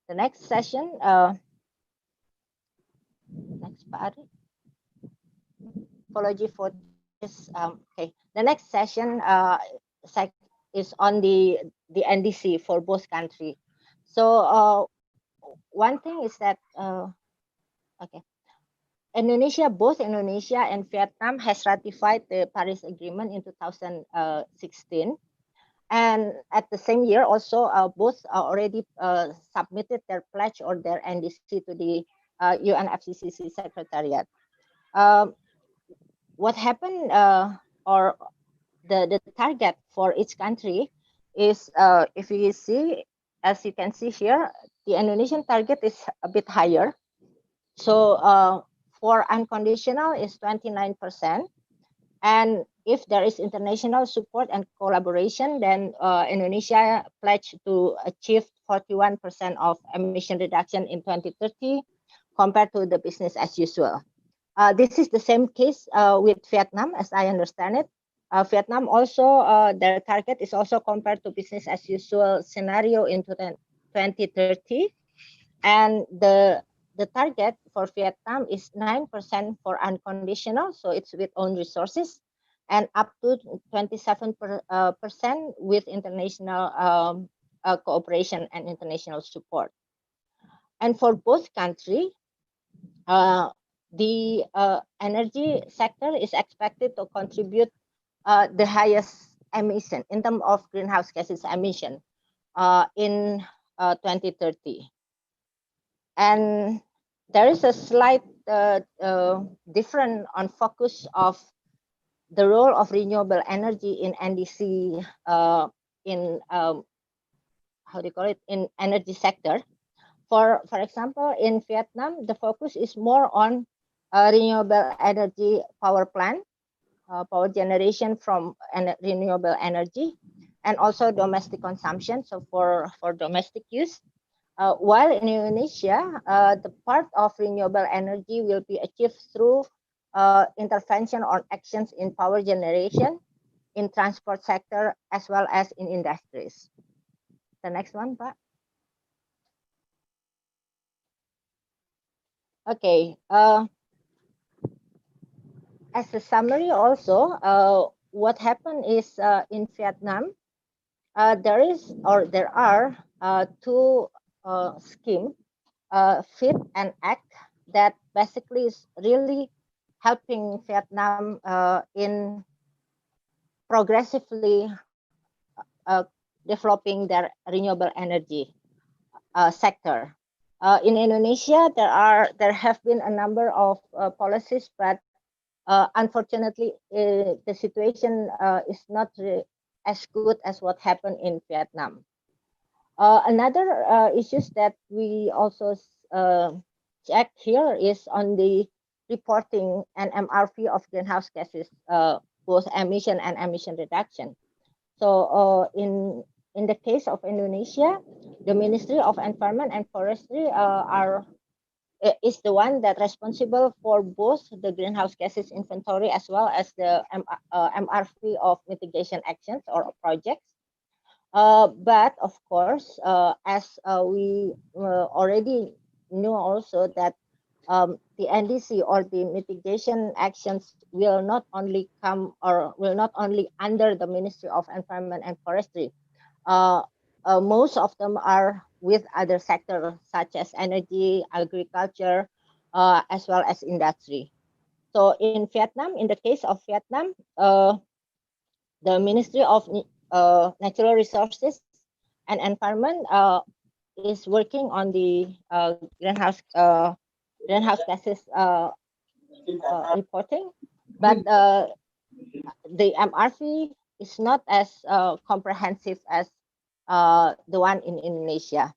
The next session, next part, apology for this. Okay, the next session is on the NDC for both countries. So one thing is that okay, both Indonesia and Vietnam has ratified the Paris Agreement in 2016. And at the same year, also, both already submitted their pledge or their NDC to the UNFCCC Secretariat. What happened, or the target for each country is, if you see, as you can see here, the Indonesian target is a bit higher. So for unconditional is 29%. And if there is international support and collaboration, then Indonesia pledged to achieve 41% of emission reduction in 2030 compared to the business as usual. This is the same case with Vietnam, as I understand it. Vietnam also, their target is also compared to business as usual scenario in 2030. And the target for Vietnam is 9% for unconditional, so it's with own resources, and up to 27% with international cooperation and international support. And for both countries, the energy sector is expected to contribute the highest emission in terms of greenhouse gases emission in 2030. And there is a slight difference on focus of the role of renewable energy in NDC in how do you call it, in energy sector. For example, in Vietnam, the focus is more on renewable energy power plant, power generation from renewable energy, and also domestic consumption, so for domestic use. While in Indonesia, the part of renewable energy will be achieved through intervention or actions in power generation, in transport sector, as well as in industries. The next one, Pak. Okay. As a summary also, what happened is in Vietnam, there are two scheme, FIT and ACT, that basically is really helping Vietnam in progressively developing their renewable energy sector. In Indonesia, there have been a number of policies, but unfortunately, the situation is not as good as what happened in Vietnam. Another issues that we also check here is on the reporting and MRV of greenhouse gases, both emission and emission reduction. So in the case of Indonesia, the Ministry of Environment and Forestry is the one that responsible for both the greenhouse gases inventory as well as the MRV of mitigation actions or projects. But of course, as we already know also that the NDC or the mitigation actions will not only come or will not only under the Ministry of Environment and Forestry. Most of them are with other sectors such as energy, agriculture, as well as industry. So in Vietnam, in the case of Vietnam, the Ministry of Natural Resources and Environment is working on the greenhouse gases reporting, but the MRV is not as comprehensive as the one in Indonesia.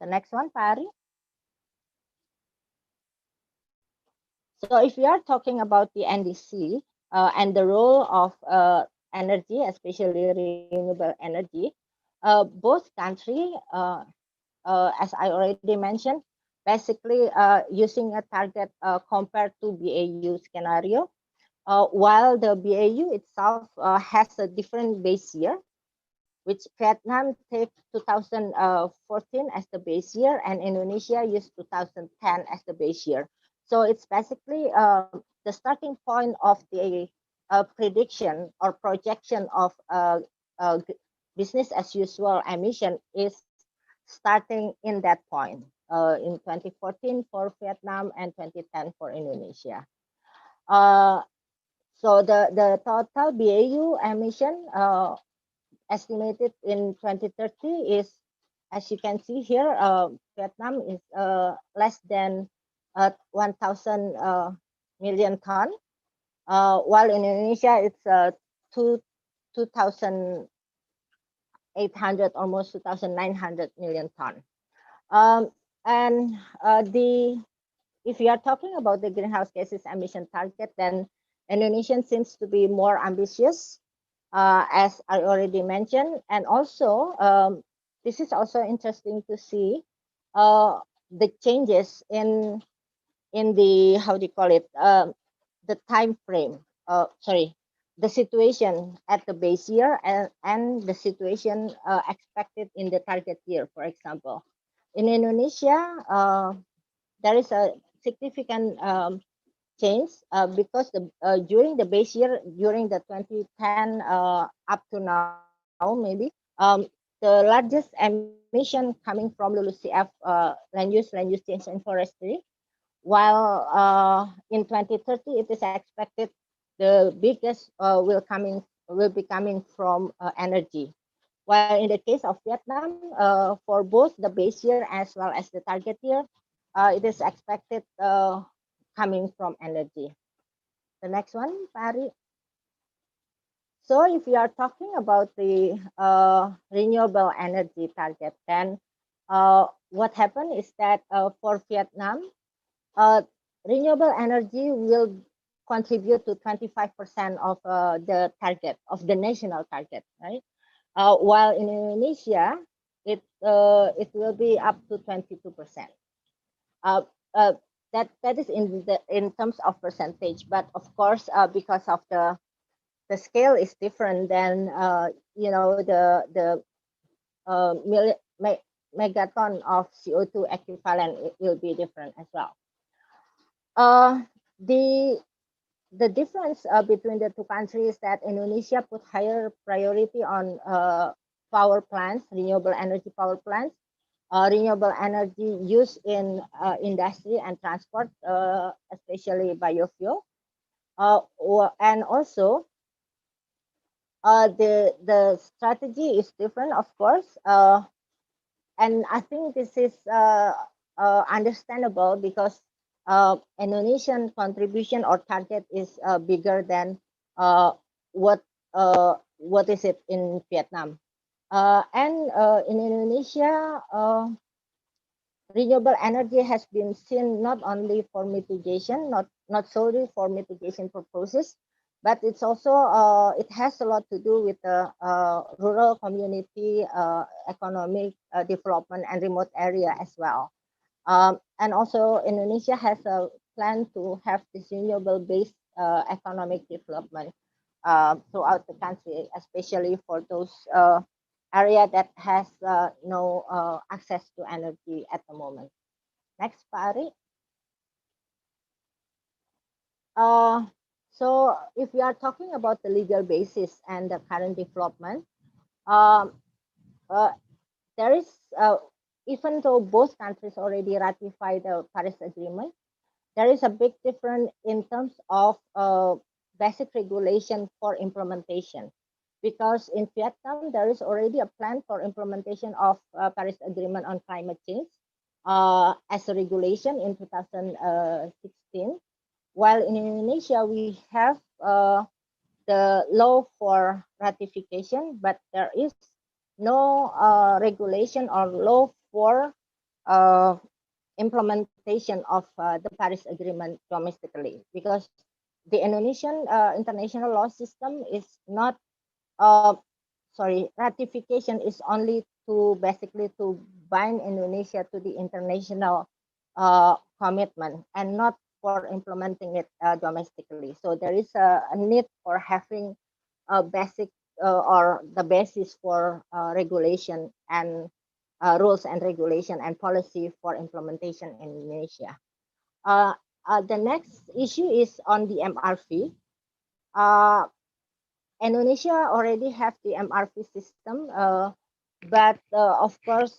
The next one, Pak Ari. So if we are talking about the NDC and the role of energy, especially renewable energy, both countries, as I already mentioned, basically using a target compared to BAU scenario, while the BAU itself has a different base year. which Vietnam take 2014 as the base year, and Indonesia used 2010 as the base year. So it's basically the starting point of the prediction or projection of uh, business as usual emission is starting in that point in 2014 for Vietnam and 2010 for Indonesia. Uh, so the total BAU emission estimated in 2030 is, as you can see here, Vietnam is less than 1,000 million ton, while in Indonesia it's 2,800, almost 2,900 million ton. Um, and the if you are talking about the greenhouse gases emission target, then Indonesia seems to be more ambitious, as I already mentioned. And also, this is also interesting to see the changes in the, how do you call it, the time frame. Sorry, the situation at the base year and the situation expected in the target year. For example, in Indonesia, there is a significant change because during the base year, during the 2010 up to now, maybe the largest emission coming from LULUCF land use change and forestry, while in 2030 it is expected the biggest will be coming from energy. While in the case of Vietnam, for both the base year as well as the target year, it is expected coming from energy. The next one, Pari. So if we are talking about the renewable energy target, then what happened is that for Vietnam, renewable energy will contribute to 25% of the target, of the national target, right? While in Indonesia, it will be up to 22%. Uh, uh, that is in terms of percentage, but of course, because of the scale is different, then the megaton of CO2 equivalent, it will be different as well. Uh, the the difference between the two countries is that Indonesia put higher priority on power plants, renewable energy power plants, renewable energy used in industry and transport, especially biofuel, and also the strategy is different, of course, and I think this is understandable because Indonesian contribution or target is bigger than uh, what what is it in Vietnam, and in Indonesia. Renewable energy has been seen not only for mitigation, not solely for mitigation purposes, but it's also it has a lot to do with the rural community economic development and remote area as well. And also Indonesia has a plan to have this renewable based economic development throughout the country, especially for those area that has no access to energy at the moment. Next, Pari. So if we are talking about the legal basis and the current development, um, uh, there is, even though both countries already ratified the Paris Agreement, there is a big difference in terms of basic regulation for implementation. Because in Vietnam, there is already a plan for implementation of Paris Agreement on climate change as a regulation in 2016. While in Indonesia, we have the law for ratification, but there is no regulation or law for uh, implementation of the Paris Agreement domestically, because the Indonesian international law system is not, uh, sorry, ratification is only to basically to bind Indonesia to the international commitment and not for implementing it domestically. So there is a need for having a basic or the basis for regulation and rules and regulation and policy for implementation in Indonesia. Uh, the next issue is on the MRV. Uh, Indonesia already have the MRV system, but of course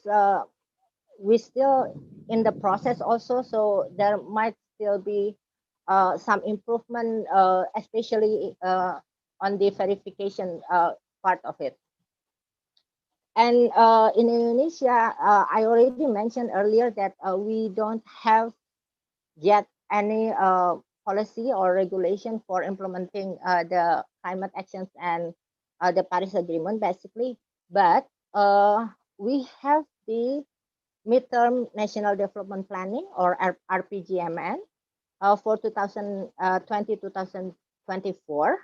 we still in the process also, so there might still be some improvement, especially on the verification part of it. And in Indonesia, I already mentioned earlier that we don't have yet any policy or regulation for implementing the climate actions and the Paris Agreement, basically. But we have the midterm national development planning, or RPGMN, for 2020-2024,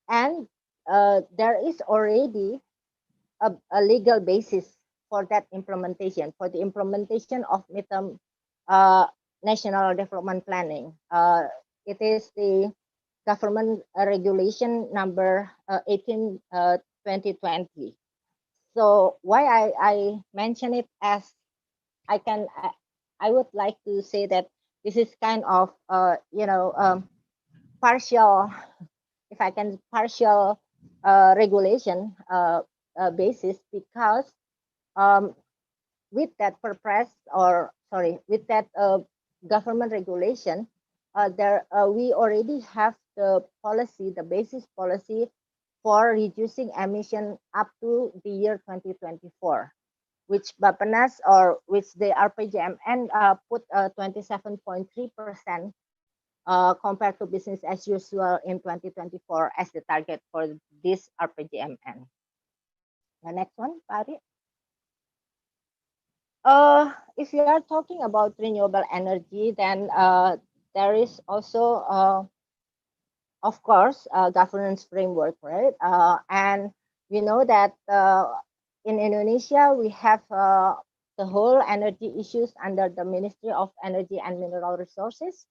and there is already a legal basis for that implementation, for the implementation of midterm uh, national development planning. It is the government regulation number 18 2020. So why I mention it, as I can I would like to say that this is kind of partial, if I can, partial regulation basis, because um, with that purpose, or sorry, with that government regulation, there we already have the policy, the basis policy for reducing emission up to the year 2024, which Bapenas, or which the RPJMN put 27.3% compared to business as usual in 2024 as the target for this RPJMN. The next one, Pari. If you are talking about renewable energy, then there is also, of course, a governance framework, right? And we know that in Indonesia, we have the whole energy issues under the Ministry of Energy and Mineral Resources.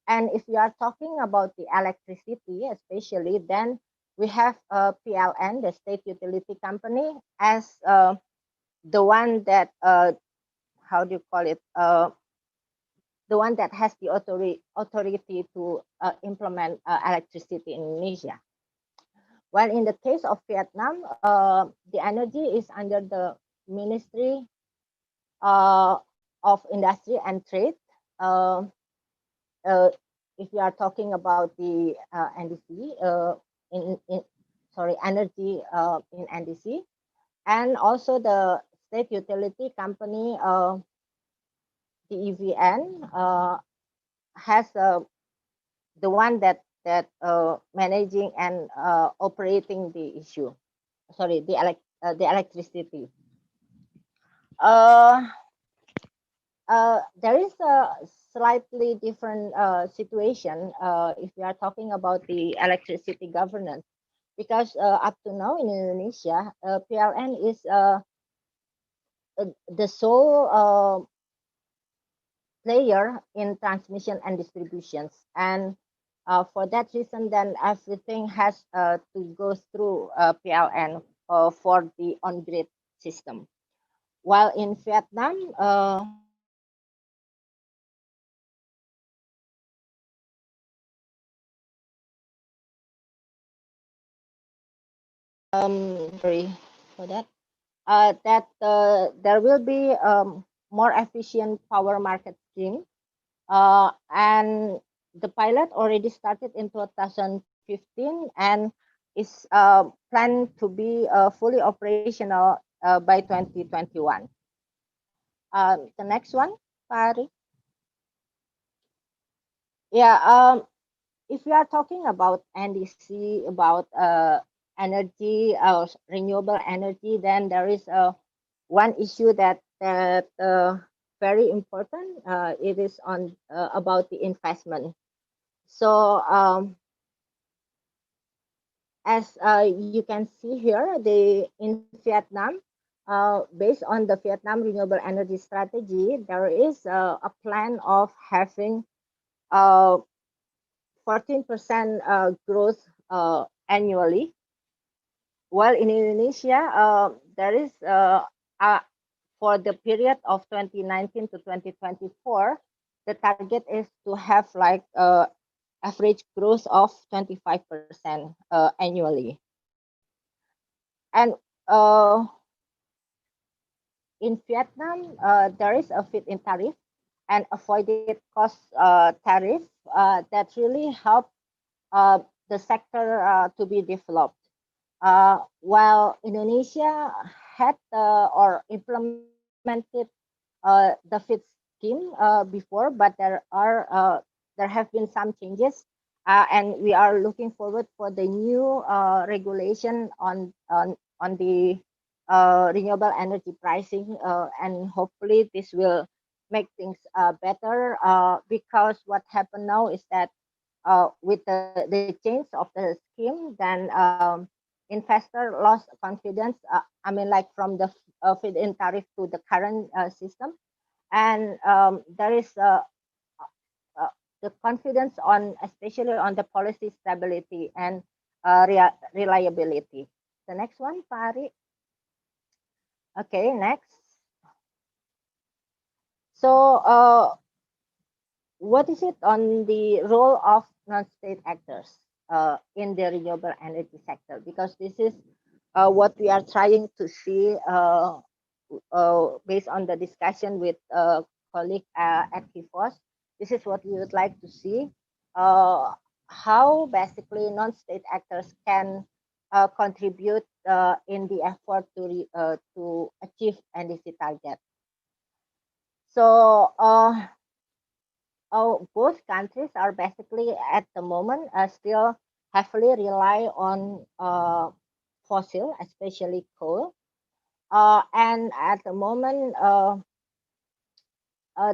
And if we are talking about the electricity, especially, then we have PLN, the State Utility Company, as the one that how do you call it? The one that has the authority to implement electricity in Indonesia. While in the case of Vietnam, the energy is under the Ministry of Industry and Trade. If we are talking about the NDC, energy in NDC, and also the State Utility Company, the EVN, has the one that managing and operating the issue. Sorry, the electricity. There is a slightly different situation if we are talking about the electricity governance, because up to now in Indonesia, PLN is the sole player in transmission and distributions, and for that reason, then everything has to go through PLN for the on-grid system. While in Vietnam, sorry for that. There will be more efficient power market scheme, and the pilot already started in 2015 and is planned to be fully operational by 2021. The next one, Pari. Yeah, if we are talking about NDC, about energy, renewable energy, then there is one issue that very important. It is on about the investment. So as you can see here, in Vietnam, based on the Vietnam renewable energy strategy, there is a plan of having 14% growth annually. While in Indonesia, there is for the period of 2019 to 2024, the target is to have like average growth of 25% annually. And in Vietnam, there is a feed-in tariff and avoided cost tariff that really help the sector to be developed. While Indonesia had or implemented the feed scheme before, but there have been some changes, and we are looking forward for the new regulation on the renewable energy pricing, and hopefully this will make things better, because what happened now is that with the change of the scheme, then investor lost confidence. I mean, like from the feed-in tariff to the current system, and there is the confidence on, especially on the policy stability and reliability. The next one, Pari. Okay, next. So, what is it on the role of non-state actors in the renewable energy sector? Because this is what we are trying to see based on the discussion with colleague at KIFOS. This is what we would like to see, uh, how basically non-state actors can contribute in the effort to achieve NDC target. So both countries are basically at the moment still heavily rely on fossil, especially coal. And at the moment,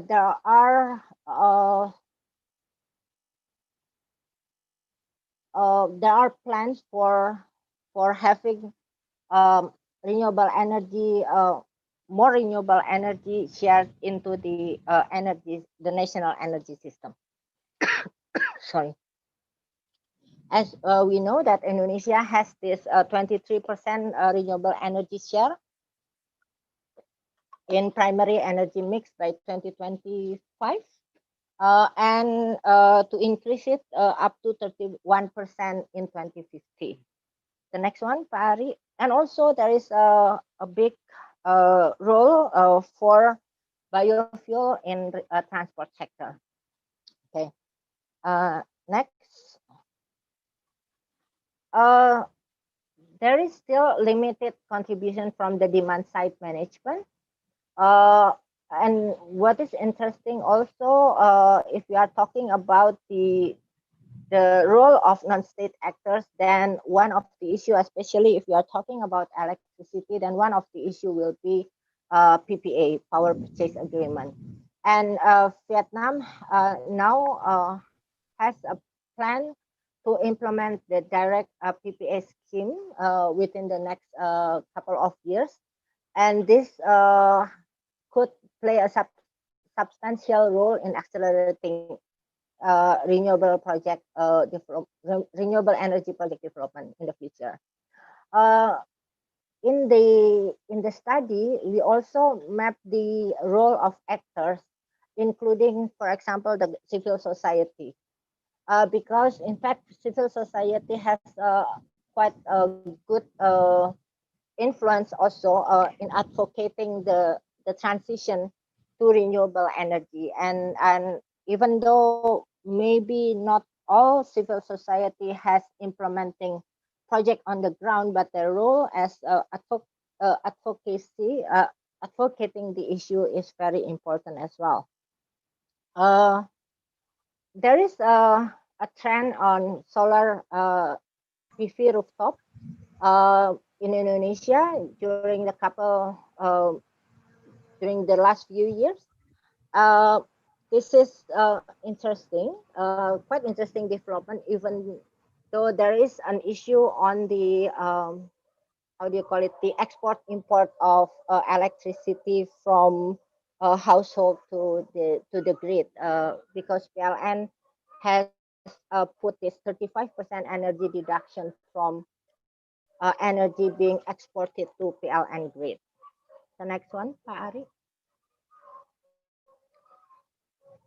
there are plans for having renewable energy, more renewable energy shared into the the national energy system. Sorry. As we know that Indonesia has this 23% renewable energy share in primary energy mix by 2025, and to increase it up to 31% in 2050. The next one, Pari. And also there is a big role for biofuel in transport sector. Okay. Next. There is still limited contribution from the demand side management. And what is interesting also, if we are talking about the role of non-state actors, then one of the issue, especially if we are talking about electricity, then one of the issue will be PPA, power purchase agreement. And Vietnam now has a plan to implement the direct PPA scheme within the next couple of years. And this could play a substantial role in accelerating renewable energy project development in the future. In the study, we also map the role of actors, including, for example, the civil society, because in fact, civil society has quite a good influence also in advocating the transition to renewable energy, and even though maybe not all civil society has implementing project on the ground, but their role as advocacy, advocating the issue is very important as well. There is a trend on solar PV rooftop in Indonesia during the last few years. This is quite interesting development, even though there is an issue on the how do you call it, the export import of electricity from household to the grid, because PLN has put this 35% energy deduction from energy being exported to PLN grid. The next one, Pak Ari.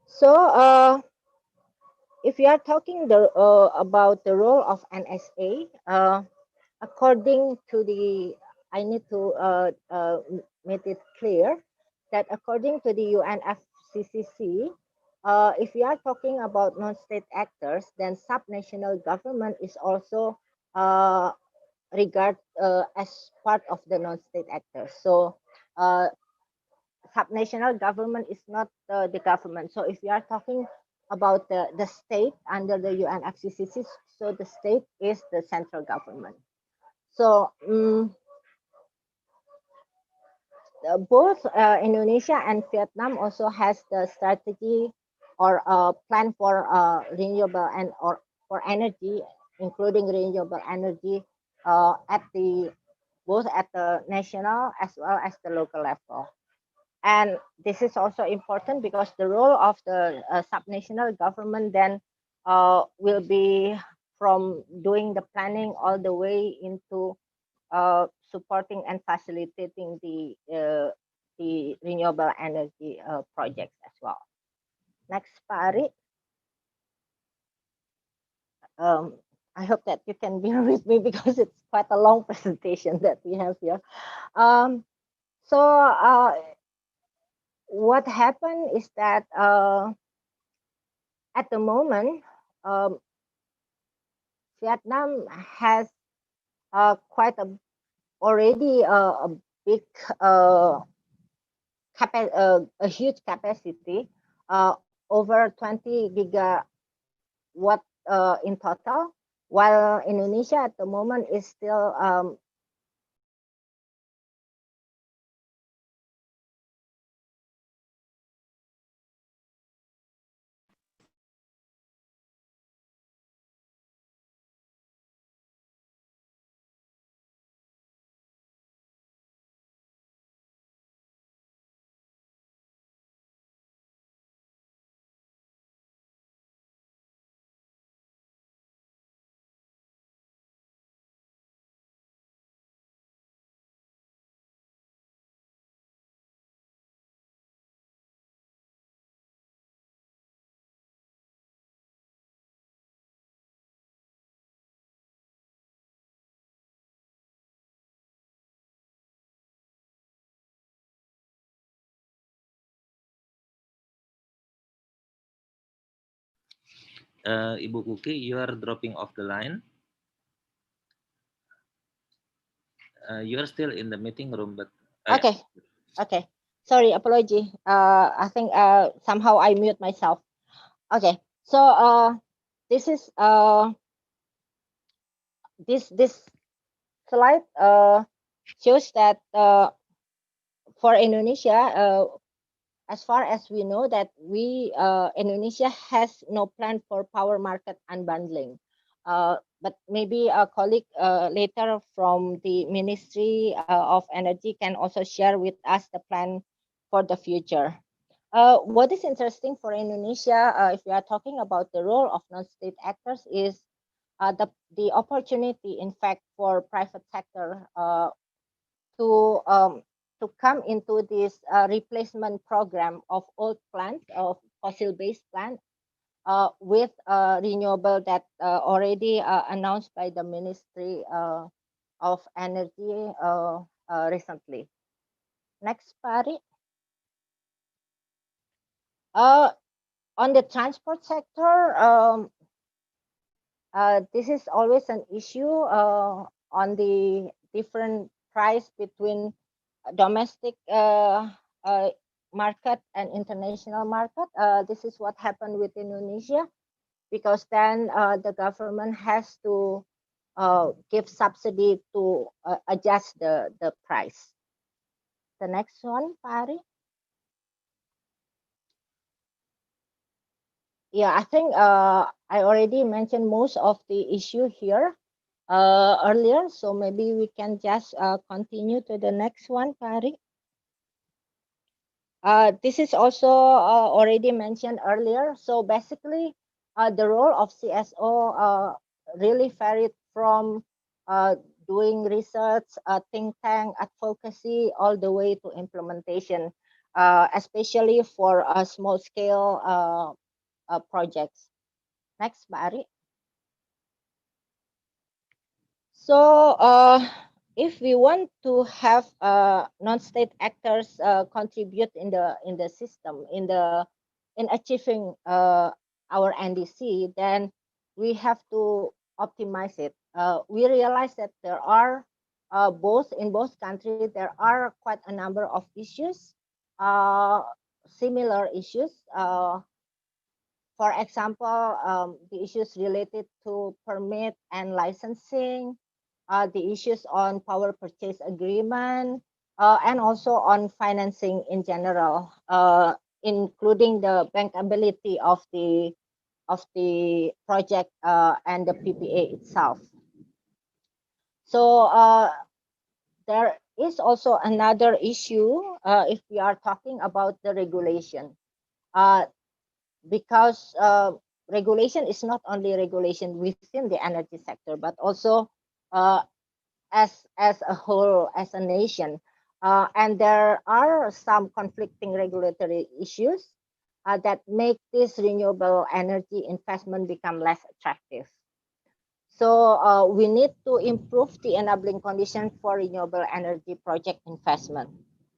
So if we are talking about the role of NSA, according to the, I need to make it clear that according to the UNFCCC, if we are talking about non-state actors, then subnational government is also regarded as part of the non-state actors. So subnational government is not the government. So if we are talking about the state under the UNFCCC, so the state is the central government. So both Indonesia and Vietnam also has the strategy or plan for renewable and or for energy, including renewable energy at the both at the national as well as the local level. And this is also important because the role of the subnational government then will be from doing the planning all the way into supporting and facilitating the renewable energy projects as well. Next, Pak Ari. I hope that you can bear with me because it's quite a long presentation that we have here. So what happened is that at the moment, Vietnam has quite already a big a huge capacity, over 20 gigawatt in total, while Indonesia at the moment is still Ibu Kuki, you are dropping off the line. You are still in the meeting room, but okay. Yeah. Okay. Sorry, apology. I think somehow I mute myself. Okay. So this is this slide shows that for Indonesia, as far as we know that Indonesia has no plan for power market unbundling. But maybe a colleague later from the Ministry of Energy can also share with us the plan for the future. What is interesting for Indonesia, if we are talking about the role of non-state actors, is the opportunity, in fact, for private sector to come into this replacement program of old plants, of fossil-based plants, with renewable that already announced by the Ministry of Energy recently. Next, Pari. On the transport sector, this is always an issue on the different price between domestic market and international market. This is what happened with Indonesia, because then the government has to give subsidy to adjust the price. The next one, Pari. Yeah, I think I already mentioned most of the issue here earlier, so maybe we can just continue to the next one, Pari. This is also already mentioned earlier. So basically, the role of CSO really varied from doing research, think tank, advocacy, all the way to implementation, especially for small scale projects. Next, Mbak Ari. So, if we want to have non-state actors contribute in the system in achieving our NDC, then we have to optimize it. We realize that there are both in both countries there are quite a number of issues, uh, similar issues. For example, the issues related to permit and licensing, the issues on power purchase agreement, and also on financing in general, including the bankability of the project and the PPA itself. So there is also another issue if we are talking about the regulation. Because regulation is not only regulation within the energy sector, but also uh, as a whole, as a nation. And there are some conflicting regulatory issues that make this renewable energy investment become less attractive. So we need to improve the enabling condition for renewable energy project investment.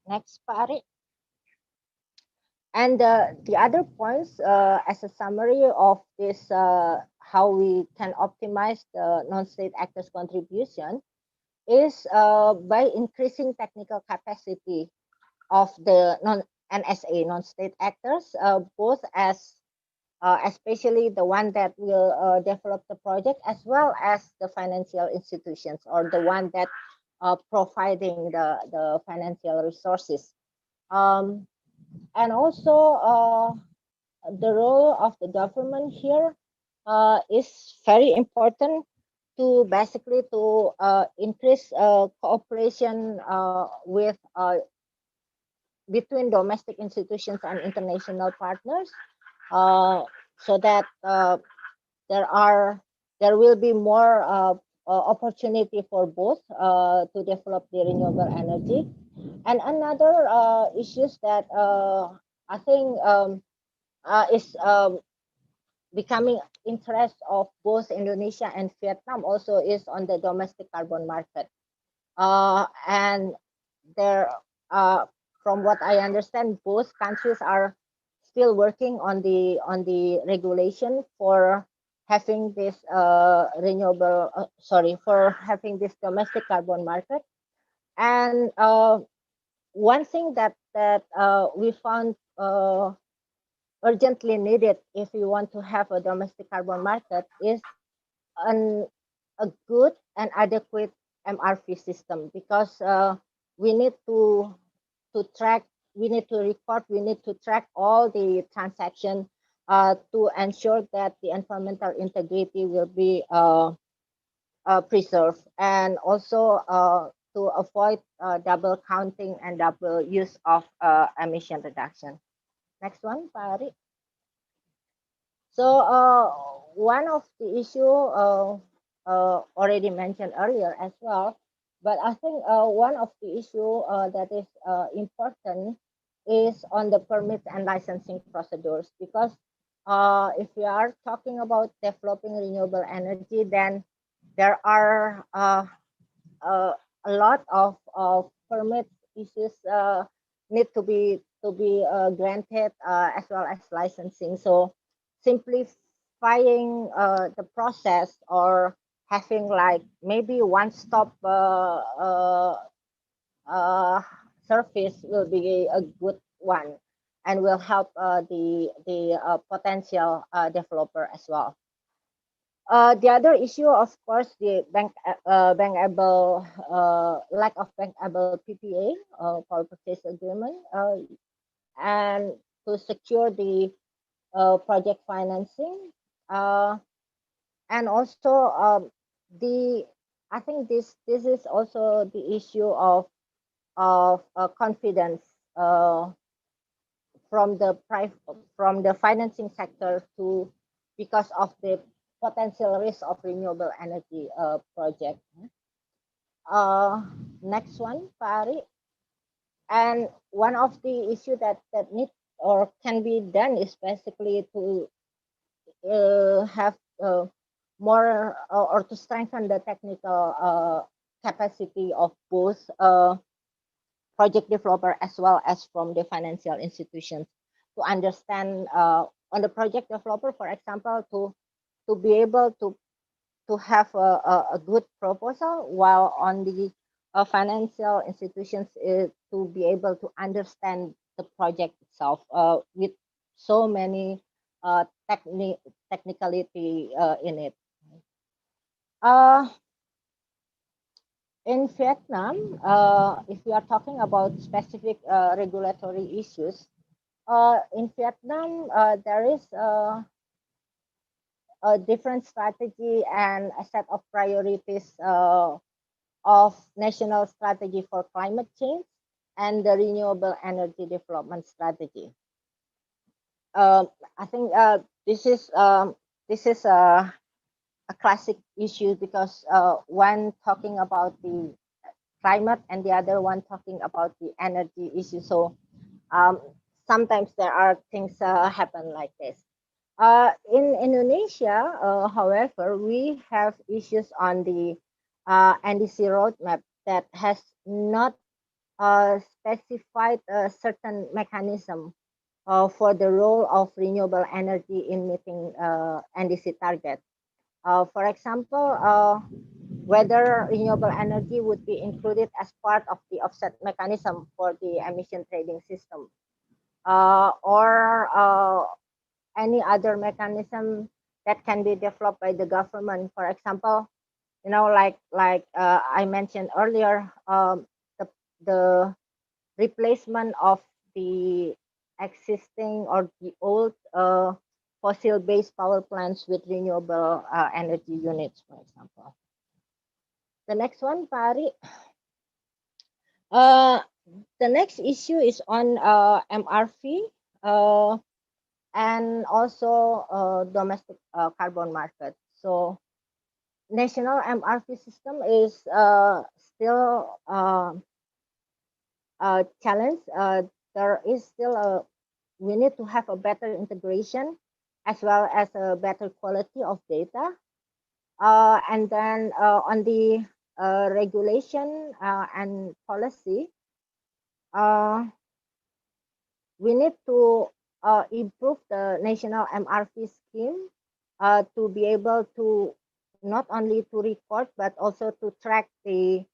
Next, Pak Ari. And the other points, as a summary of this, how we can optimize the non-state actors' contribution is by increasing technical capacity of the NSA, non-state actors, both as especially the one that will develop the project, as well as the financial institutions or the one that providing the financial resources. Um, and also the role of the government here is very important to basically to increase cooperation with between domestic institutions and international partners, uh, so that there are there will be more opportunity for both to develop the renewable energy. And another issues that I think is becoming interest of both Indonesia and Vietnam also is on the domestic carbon market. And there, from what I understand, both countries are still working on the regulation for having this renewable, sorry, for having this domestic carbon market. And one thing that we found urgently needed if we want to have a domestic carbon market is an, a good and adequate MRV system, because we need to track, we need to record, we need to track all the transaction to ensure that the environmental integrity will be preserved, and also to avoid double counting and double use of emission reduction. Next one, Pak Ari. So one of the issue already mentioned earlier as well, but I think one of the issue that is important is on the permits and licensing procedures, because if we are talking about developing renewable energy, then there are uh, a lot of permit issues need to be granted, as well as licensing. So simplifying the process, or having like maybe one stop uh, service will be a good one, and will help the potential developer as well. The other issue, of course, the bankable lack of bankable PPA, power purchase agreement, and to secure the project financing, uh, and also the I think this is also the issue of confidence from the from the financing sector, to because of the potential risk of renewable energy project. Next one, Pak Ari. And one of the issue that need or can be done is basically to have more or to strengthen the technical capacity of both project developer as well as from the financial institutions to understand on the project developer, for example, to be able to have a good proposal, while on the financial institutions to be able to understand the project itself with so many technicality in it. Uh, in Vietnam, if we are talking about specific regulatory issues, in Vietnam, there is a different strategy and a set of priorities of national strategy for climate change and the renewable energy development strategy. I think this is a classic issue because one talking about the climate and the other one talking about the energy issue. So um, sometimes there are things happen like this. In Indonesia, however, we have issues on the NDC roadmap that has not specified a certain mechanism for the role of renewable energy in meeting NDC target. For example, whether renewable energy would be included as part of the offset mechanism for the emission trading system, or any other mechanism that can be developed by the government. For example, like I mentioned earlier, the the replacement of the existing or the old fossil-based power plants with renewable energy units, for example. The next one, Pari. Uh, the next issue is on MRV and also domestic carbon market. So national MRV system is still a challenge. There is still a we need to have a better integration as well as a better quality of data. And then on the regulation and policy, uh, we need to improve the national MRP scheme to be able to not only to record but also to track the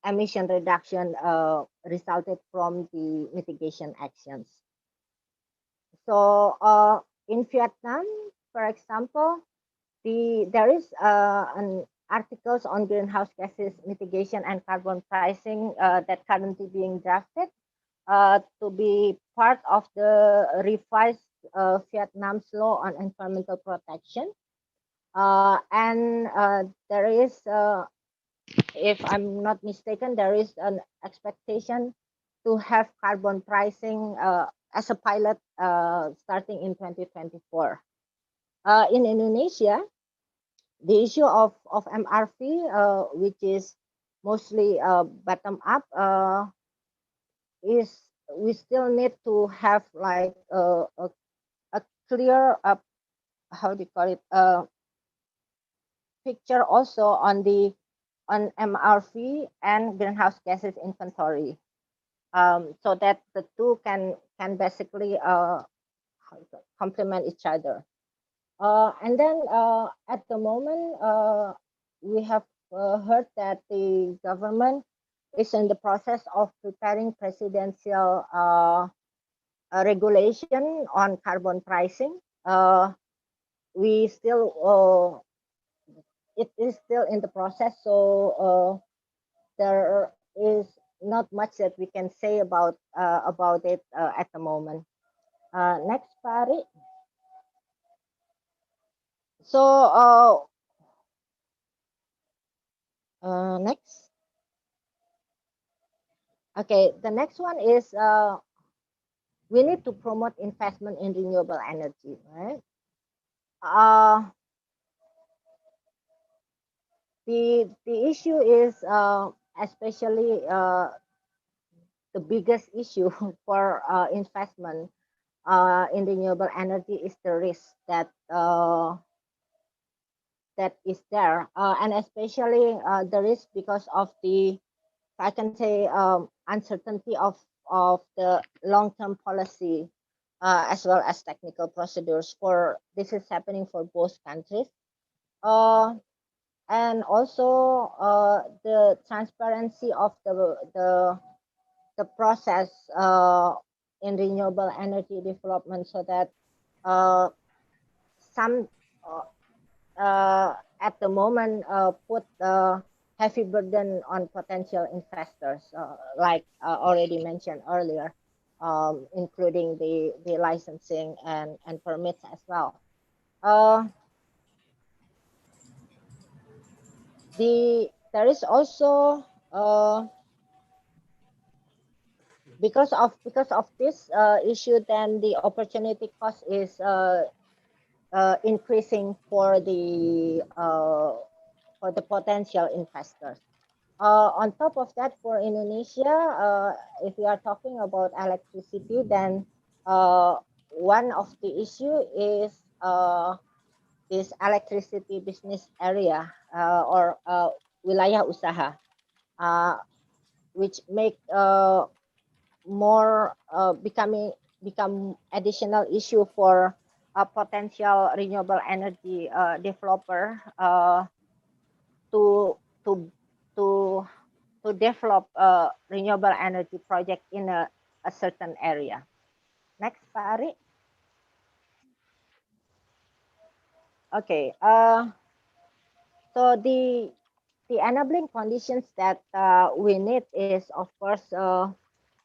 emission reduction resulted from the mitigation actions. So in Vietnam, for example, there is an articles on greenhouse gases mitigation and carbon pricing that currently being drafted to be part of the revised Vietnam's law on environmental protection. And there is, if I'm not mistaken, there is an expectation to have carbon pricing as a pilot starting in 2024. In Indonesia, the issue of MRV, which is mostly bottom up, is we still need to have like a clear how do you call it picture also on the on MRV and greenhouse gases inventory, so that the two can basically complement each other. And then at the moment, we have heard that the government is in the process of preparing presidential regulation on carbon pricing. We still it is still in the process, so there is not much that we can say about it at the moment. Next, Pari. So next. Okay, the next one is we need to promote investment in renewable energy, right? Uh, the issue is especially the biggest issue for investment in renewable energy is the risk that is there, and especially the risk because of the, I can say, uncertainty of the long-term policy, as well as technical procedures for this is happening for both countries. Uh, and also the transparency of the process in renewable energy development, so that uh, some at the moment put heavy burden on potential investors, like already mentioned earlier, including the licensing and permits as well. Uh, there is also because of this issue, then the opportunity cost is increasing for the potential investors. On top of that, for Indonesia, if we are talking about electricity, then one of the issue is this electricity business area, or wilayah usaha, uh, which make more become additional issue for a potential renewable energy developer to to to to develop a renewable energy project in a certain area. Next, Pak Ari. Okay. So the enabling conditions that we need is, of course,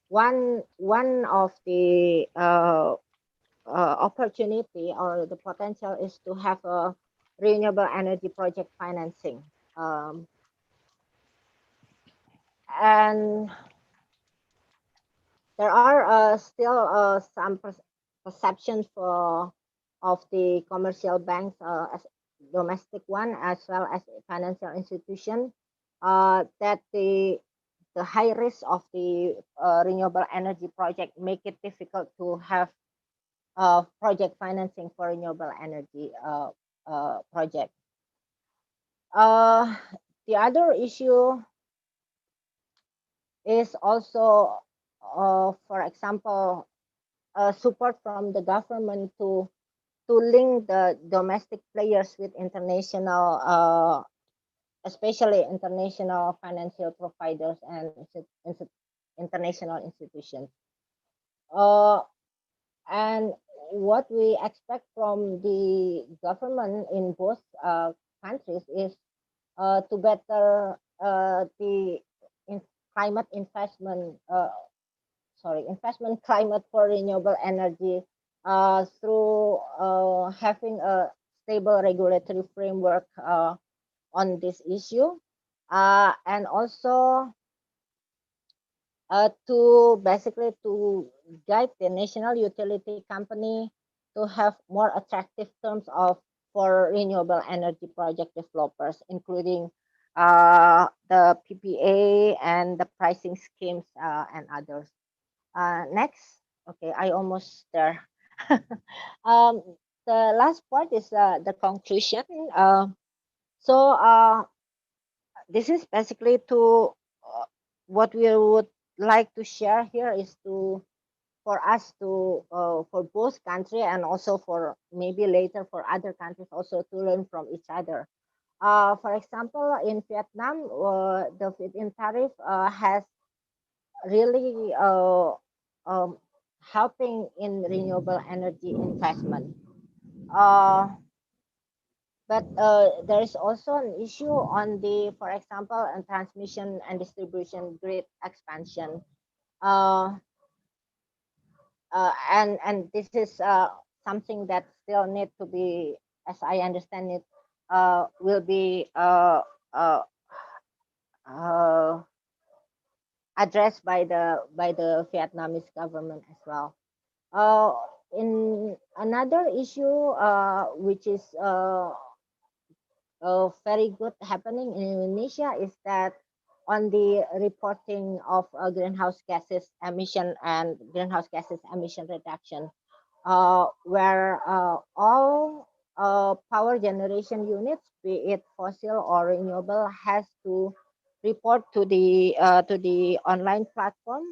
one of the opportunity or the potential is to have a renewable energy project financing, and there are still some perceptions for of the commercial banks, as domestic one as well as financial institution, that the high risk of the renewable energy project make it difficult to have project financing for renewable energy project. Uh, the other issue is also, for example, support from the government to link the domestic players with international, especially international financial providers and international institutions. Uh, and what we expect from the government in both countries is to better the in climate investment, investment climate for renewable energy, through having a stable regulatory framework on this issue, and also to basically to guide the national utility company to have more attractive terms of for renewable energy project developers, including the PPA and the pricing schemes, and others. Next, okay, I almost there. um, the last part is the conclusion. So this is basically to what we would like to share here is to for us to for both country and also for maybe later for other countries also to learn from each other. For example, in Vietnam, the feed-in tariff has really helping in renewable energy investment. Uh, but there is also an issue on the, for example, on transmission and distribution grid expansion. Uh, and this is something that still need to be, as I understand it, will be uh, uh, addressed by the Vietnamese government as well. Uh, in another issue, which is very good happening in Indonesia is that on the reporting of greenhouse gases emission and greenhouse gases emission reduction, where all power generation units, be it fossil or renewable, has to report to the online platform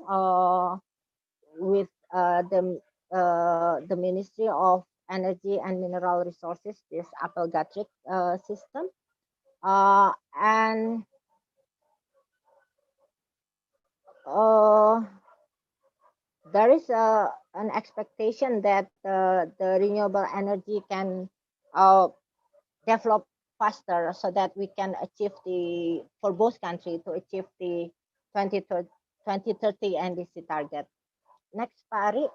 with the Ministry of Energy and Mineral Resources, this Apple Gatric system, and uh, there is an expectation that the renewable energy can develop faster so that we can achieve the, for both countries to achieve the 2030 NDC target. Next, Pak Ari.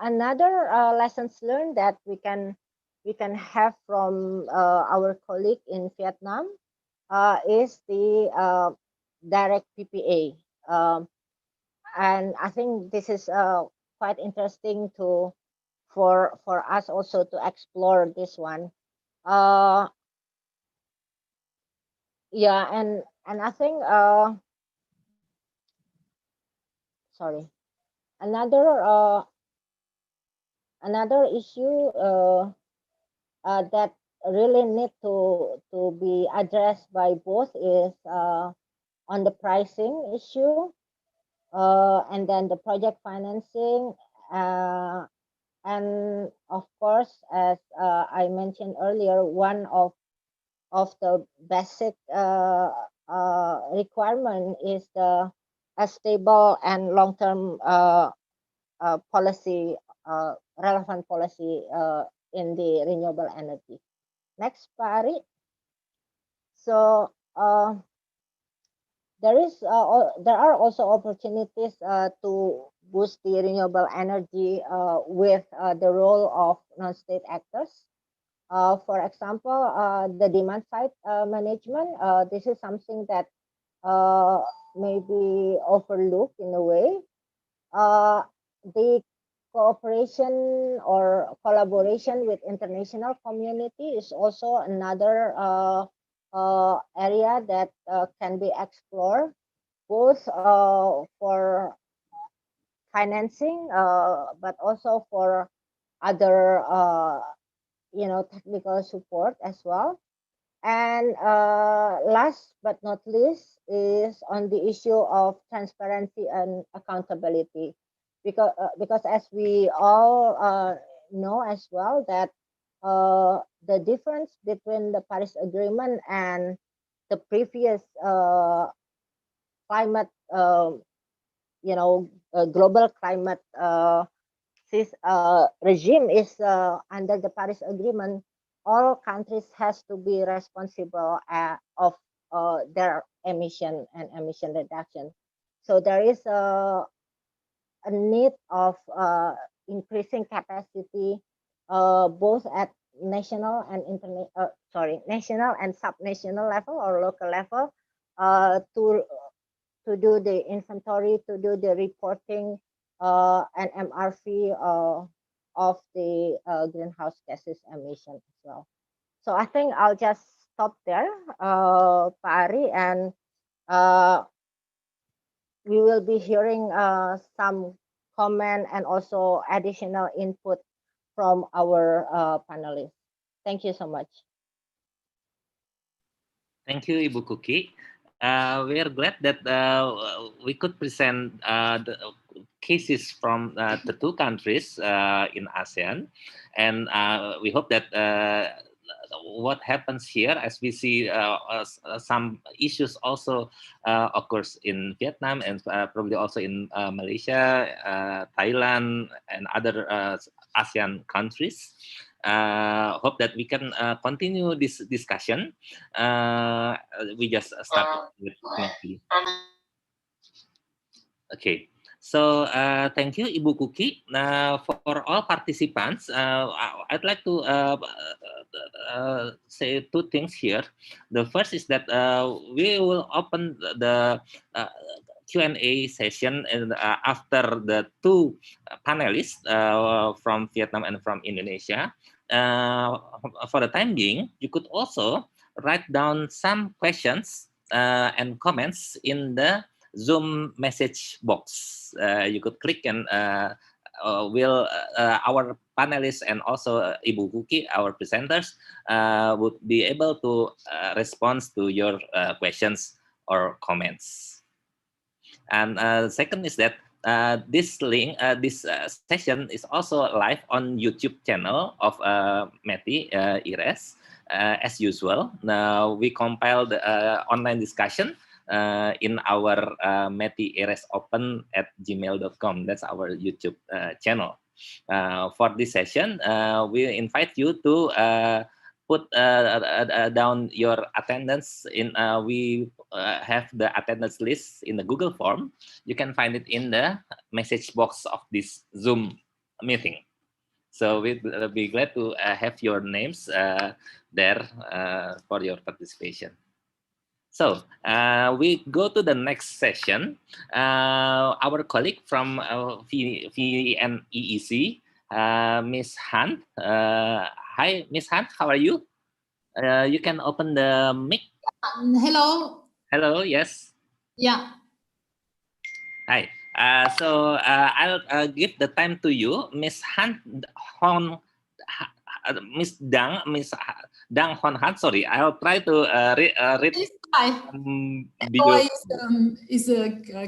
Another lessons learned that we can have from our colleague in Vietnam is the direct PPA. And I think this is quite interesting to for us also to explore this one. Uh, yeah, and I think sorry, another another issue that really need to be addressed by both is on the pricing issue, and then the project financing, and of course, as I mentioned earlier, one of the basic requirement is the a stable and long-term policy, relevant policy in the renewable energy. Next, Pak Ari. So there are also opportunities to boost the renewable energy with the role of non-state actors. For example, the demand side management. This is something that may be overlooked in a way. The cooperation or collaboration with international community is also another area that can be explored, both for financing, but also for other technical support as well. And last but not least is on the issue of transparency and accountability, because as we all know as well that the difference between the Paris Agreement and the previous climate, global climate regime is under the Paris Agreement. All countries has to be responsible of their emission and emission reduction. So there is a need of increasing capacity both at national and subnational level or local level to do the inventory, to do the reporting and MRV of the greenhouse gases emission as well. So I think I'll just stop there, Pak Ari, and we will be hearing some comment and also additional input from our panelists. Thank you so much. Thank you, Ibu Kuki. We are glad that we could present the cases from the two countries in ASEAN, and we hope that what happens here, as we see some issues also occurs in Vietnam and probably also in Malaysia, Thailand, and other ASEAN countries. Hope that we can continue this discussion. We just started with maybe. Okay. So thank you, Ibu Kuki. For all participants, I'd like to say two things here. The first is that we will open the Q&A session and after the two panelists from Vietnam and from Indonesia. For the time being, you could also write down some questions and comments in the Zoom message box. You could click and our panelists and also Ibu Kuki, our presenters, would be able to respond to your questions or comments. And second is that this link, this session is also live on YouTube channel of METI IRES. As usual, now we compile the online discussion in our METI IRES open at gmail.com. That's our YouTube channel. For this session, we invite you to put down your attendance in we have the attendance list in the Google form. You can find it in the message box of this Zoom meeting. So we'd be glad to have your names there for your participation. So we go to the next session. Our colleague from VNEEC, Miss Hunt. Hi, Miss Hunt, how are you? You can open the mic. Hello. Hello, yes. Yeah. Hi. So I'll give the time to you, Miss Hunt Hon, Miss Dang Hon Han. Sorry, I'll try to read. Is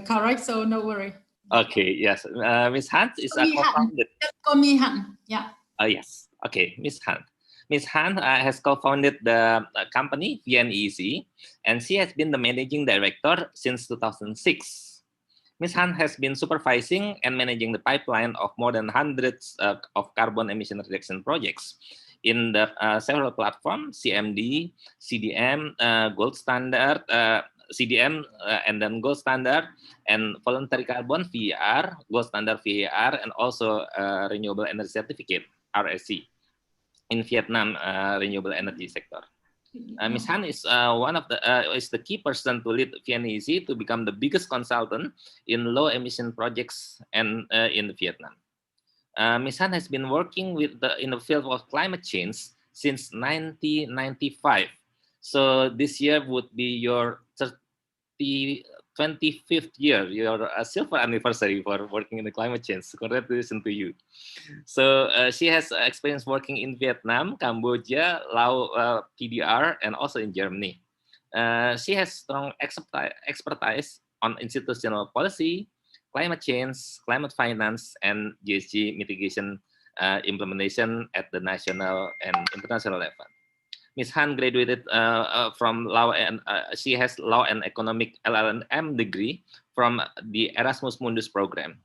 correct, so no worry. Okay. Yes. Miss Hunt is a co-founded. Call me Han. Yeah. Yes. Okay, Miss Hunt. Ms. Han has co-founded the company VNEC, and she has been the managing director since 2006. Ms. Han has been supervising and managing the pipeline of more than hundreds of carbon emission reduction projects in the several platforms: CMD, CDM, Gold Standard, CDM, and then Gold Standard, and Voluntary Carbon VER, Gold Standard VER, and also Renewable Energy Certificate (RSC) in Vietnam renewable energy sector. Ms. Han is is the key person to lead VNEC to become the biggest consultant in low emission projects and in Vietnam. Ms. Han has been working in the field of climate change since 1995. So this year would be your 25th year, your silver anniversary for working in the climate change. Congratulations to you. So she has experience working in Vietnam, Cambodia, Laos, PDR, and also in Germany. She has strong expertise on institutional policy, climate change, climate finance, and GHG mitigation implementation at the national and international level. Ms. Han graduated from law, and she has law and economic LLM degree from the Erasmus Mundus program.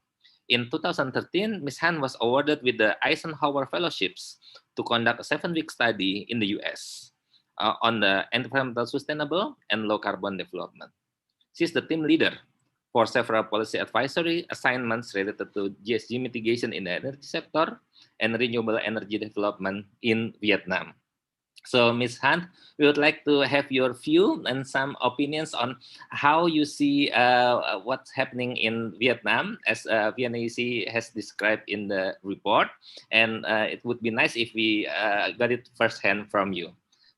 In 2013, Ms. Han was awarded with the Eisenhower Fellowships to conduct a 7-week study in the US on the environmental sustainable and low carbon development. She's the team leader for several policy advisory assignments related to GHG mitigation in the energy sector and renewable energy development in Vietnam. So, Ms. Hunt, we would like to have your view and some opinions on how you see what's happening in Vietnam, as VNEC has described in the report. And it would be nice if we got it firsthand from you.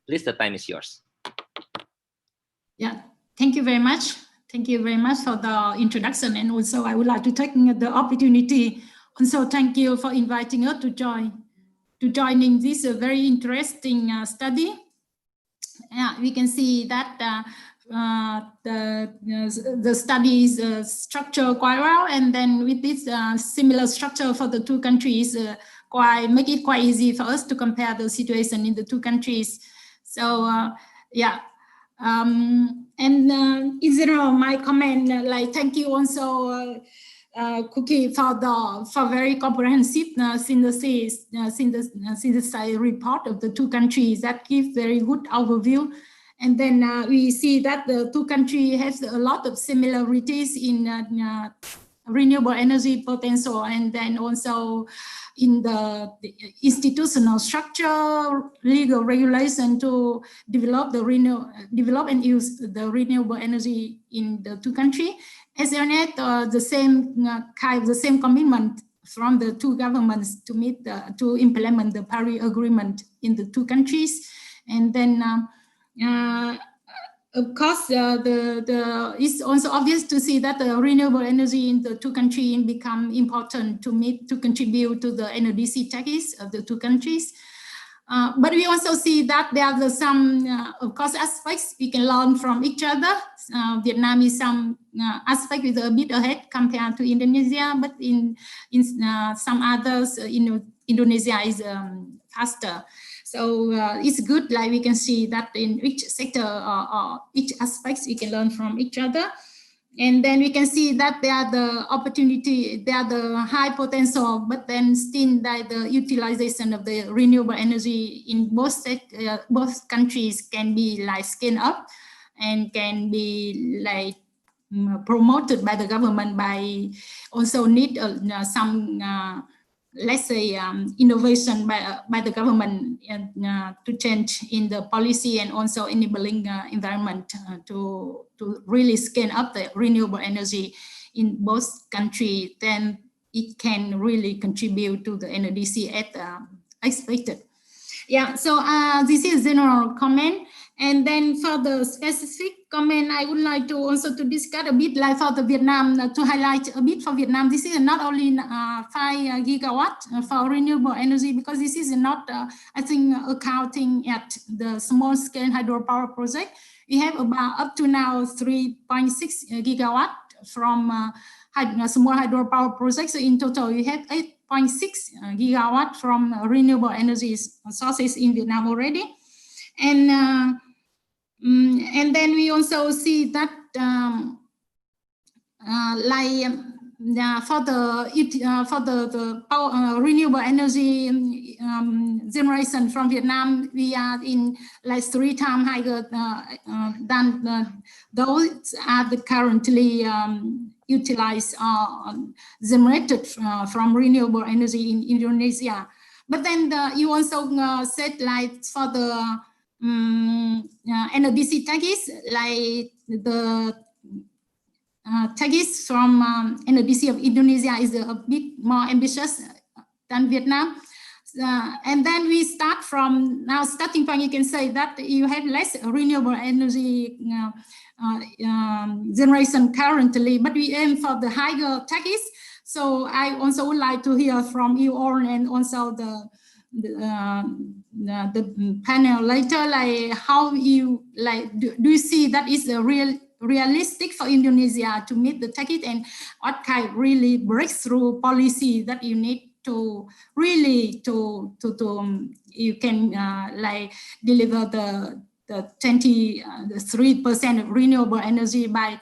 Please, the time is yours. Yeah, thank you very much. Thank you very much for the introduction. And also, I would like to take the opportunity. Also, thank you for inviting us to joining this very interesting study. Yeah, we can see that the study is structured quite well, and then with this similar structure for the two countries, make it quite easy for us to compare the situation in the two countries. So yeah. In general, my comment, thank you also, Cookie, for very comprehensive synthesis report of the two countries that give very good overview. And then we see that the two countries have a lot of similarities in renewable energy potential, and then also in the institutional structure, legal regulation to develop and use the renewable energy in the two countries. As well as the same commitment from the two governments to implement the Paris Agreement in the two countries, and then Of course, it's also obvious to see that the renewable energy in the two countries become important to contribute to the NDC targets of the two countries. But we also see that there are some, of course, aspects we can learn from each other. Vietnam is some aspect is a bit ahead compared to Indonesia, but in some others, Indonesia is faster. So it's good, like we can see that in each sector or each aspects we can learn from each other. And then we can see that there are the opportunity, there are the high potential, but then still that the utilization of the renewable energy in both countries can be like scaled up and can be like promoted by the government by also need some let's say innovation by the government to change in the policy and also enabling environment to really scale up the renewable energy in both countries. Then it can really contribute to the NDC as expected. Yeah, so this is general comment. And then for the specific comment, I would like to also to discuss a bit like for the Vietnam, to highlight a bit for Vietnam. This is not only 5 gigawatt for renewable energy, because this is not, I think, accounting at the small scale hydropower project. We have about up to now 3.6 gigawatt from small hydropower projects. So in total, we have 8.6 gigawatt from renewable energy sources in Vietnam already. And then we also see that for the power, renewable energy generation from Vietnam, we are in like 3 times higher than those are currently utilized or generated from renewable energy in Indonesia. But then you also said like for the NDC targets, like the targets from NDC of Indonesia is a bit more ambitious than Vietnam. And then we start from now, starting point, you can say that you have less renewable energy generation currently, but we aim for the higher targets. So I also would like to hear from you all and also the panel later, like how you like do you see that is a realistic for Indonesia to meet the target, and what kind of really breakthrough policy that you need to really you can like deliver the 23% of renewable energy by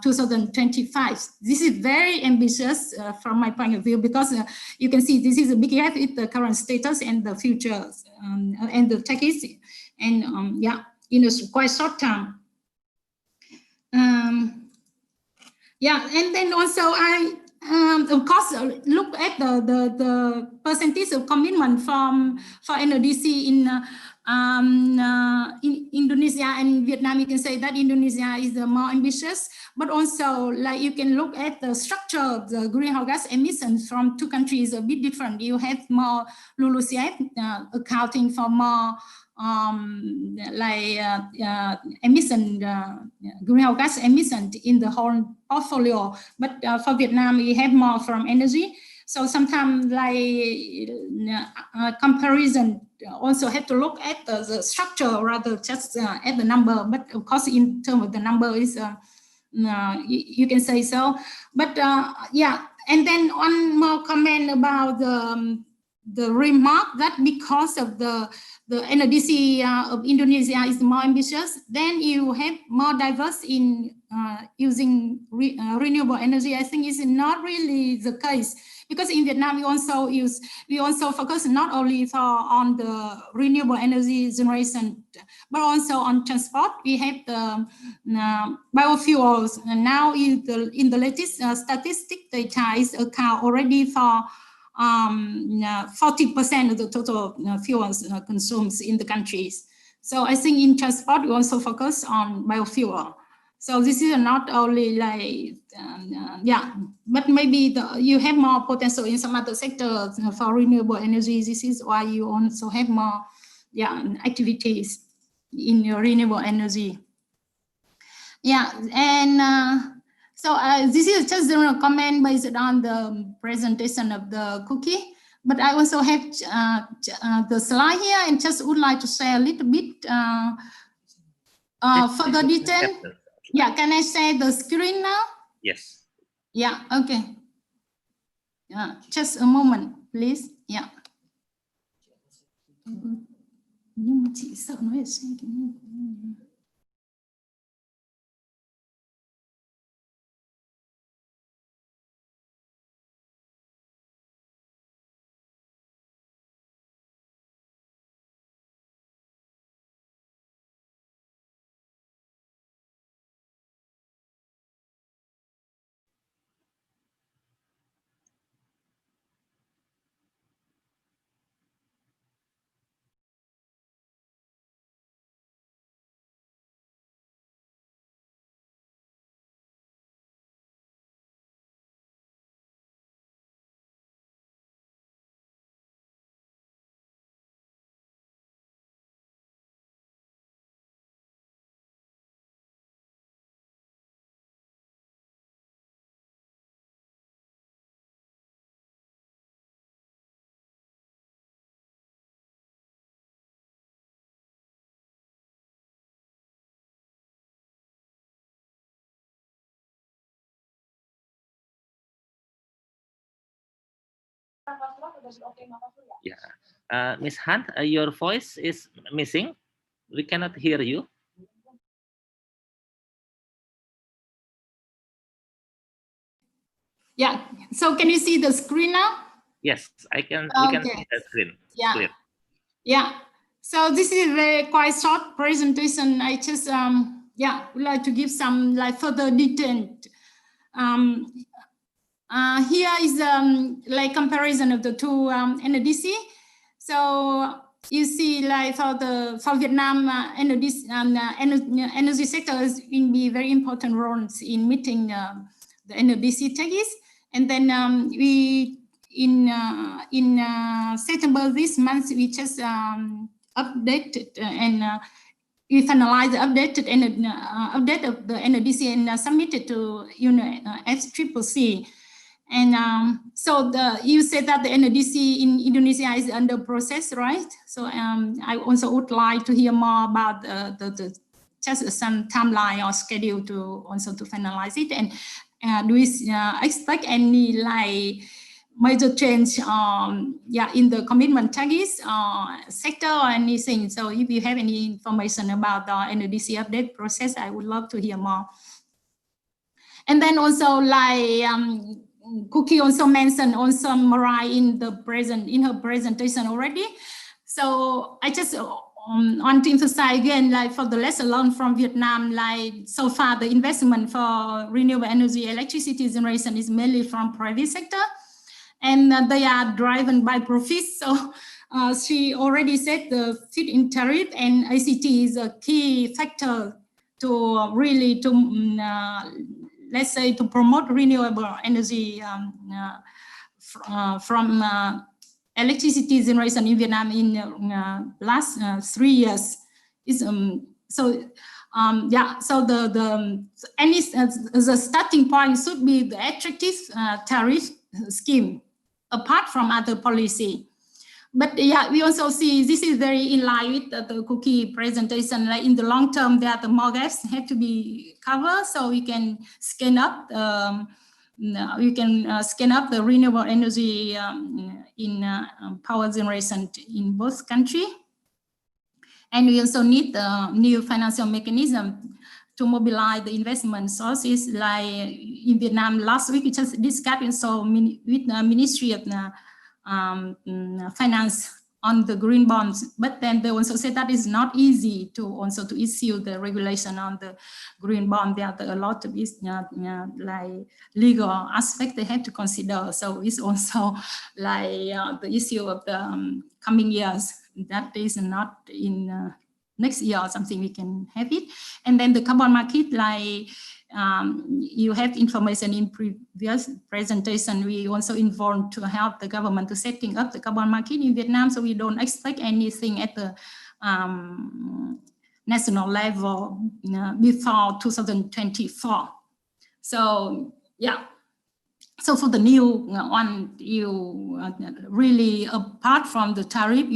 2025. This is very ambitious from my point of view, because you can see this is a big gap with the current status and the future and the targets, and yeah, in a quite short time. Yeah, and then also I of course look at the percentage of commitment for NDC in Indonesia and Vietnam. You can say that Indonesia is the more ambitious, but also like you can look at the structure of the greenhouse gas emissions from two countries a bit different. You have more LULUCF accounting for more emission, greenhouse gas emission in the whole portfolio, but for Vietnam we have more from energy. So sometimes like comparison also have to look at the structure rather just at the number, but of course in terms of the number is you can say so. But yeah, and then one more comment about the remark that because of the NDC of Indonesia is more ambitious, then you have more diverse in using renewable energy. I think it's not really the case, because in Vietnam we also focus not only on the renewable energy generation, but also on transport. We have the biofuels, and now in the latest statistic data is account already for 40% of the total fuels consumed in the countries. So I think in transport we also focus on biofuel. So this is not only like yeah, but maybe you have more potential in some other sectors for renewable energy. This is why you also have more activities. in your renewable energy. Yeah, and so this is just a comment based on the presentation of the cookie, but I also have the slide here and just would like to share a little bit further detail. Yeah, can I share the screen now? Yes. Yeah, okay. Just a moment, please. Yeah. Nhưng mà chị sợ nói ở trên cái... Yeah. Miss Hunt, your voice is missing. We cannot hear you. Yeah, so can you see the screen now? Yes, I can. We can see the screen. Yeah. Clear. Yeah. So this is a very quite short presentation. I just yeah, would like to give some like further detail. Here is like comparison of the two NDC. So you see like for Vietnam NDC and energy sector will be very important roles in meeting the NDC targets. And then we in September this month we just updated and we finalized the updated update of the NDC and submitted to SCCC. And so you said that the NDC in Indonesia is under process, right? So I also would like to hear more about the just some timeline or schedule to also to finalize it. And do we expect any like major change in the commitment targets sector or anything? So if you have any information about the NDC update process, I would love to hear more. And then also like Cookie also mentioned also Mariah in her presentation already. So I just want to emphasize again, like for the lesson learned from Vietnam, like so far the investment for renewable energy electricity generation is mainly from private sector, and they are driven by profits. So she already said the feed-in tariff and ICT is a key factor to really let's say to promote renewable energy from electricity generation in Vietnam in last 3 years. Is so the starting point should be the attractive tariff scheme apart from other policy. But yeah, we also see this is very in line with the Cookie presentation. Like in the long term, there the more gaps have to be covered, so we can scan up. Scan up the renewable energy in power generation in both countries, and we also need the new financial mechanism to mobilize the investment sources. Like in Vietnam last week, we just discussed also with the Ministry of Finance on the green bonds, but then they also said that it's not easy to issue the regulation on the green bond. There are a lot of like legal aspect they have to consider. So it's also like the issue of the coming years. That is not in next year or something we can have it. And then the carbon market, like you have information in previous presentation, we also involved to help the government to setting up the carbon market in Vietnam, so we don't expect anything at the national level before 2024. So yeah. So for the new one, you really, apart from the tariff,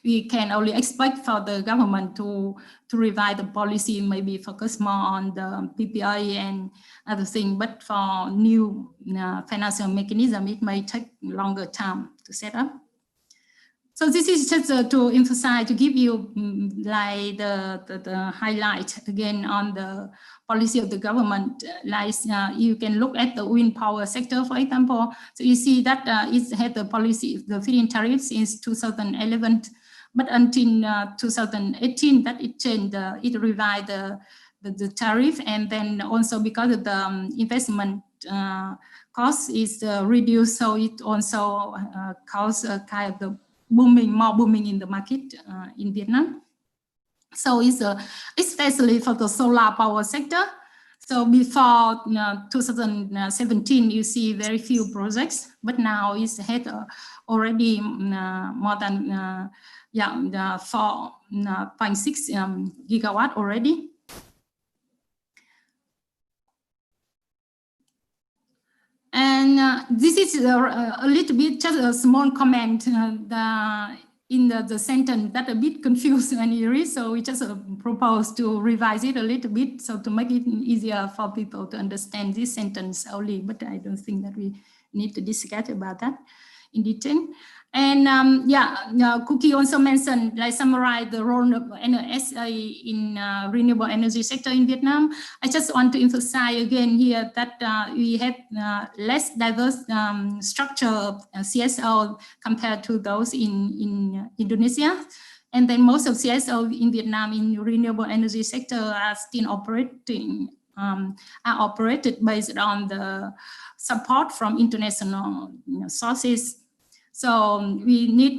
we can only expect for the government to revise the policy, maybe focus more on the PPA and other things. But for new financial mechanism, it may take longer time to set up. So this is just to emphasize, to give you like the highlight again on the policy of the government. Like you can look at the wind power sector, for example. So you see that it had the policy, the feed-in tariff since 2011, but until 2018 that it changed, it revised the tariff, and then also because of the investment cost is reduced, so it also caused a kind of the more booming in the market in Vietnam. So it's especially for the solar power sector. So before 2017, you see very few projects, but now it's had already more than 4.6 gigawatt already. And this is a little bit, just a small comment in the sentence that a bit confused when you read. So we just propose to revise it a little bit, so to make it easier for people to understand this sentence only. But I don't think that we need to discuss about that in detail. And Cookie also mentioned, like summarize the role of NSA in renewable energy sector in Vietnam. I just want to emphasize again here that we have less diverse structure of CSO compared to those in Indonesia. And then most of CSO in Vietnam in renewable energy sector are still operating, are operated based on the support from international sources. So we need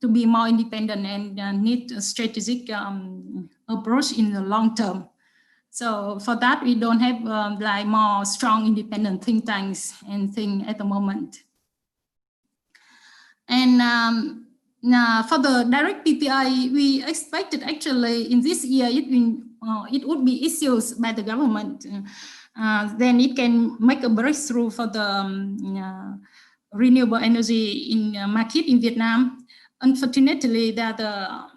to be more independent and need a strategic approach in the long term. So for that, we don't have like more strong independent think tanks and thing at the moment. And for the direct PPI, we expected actually in this year it would be issued by the government. Then it can make a breakthrough for the renewable energy in market in Vietnam. Unfortunately, that the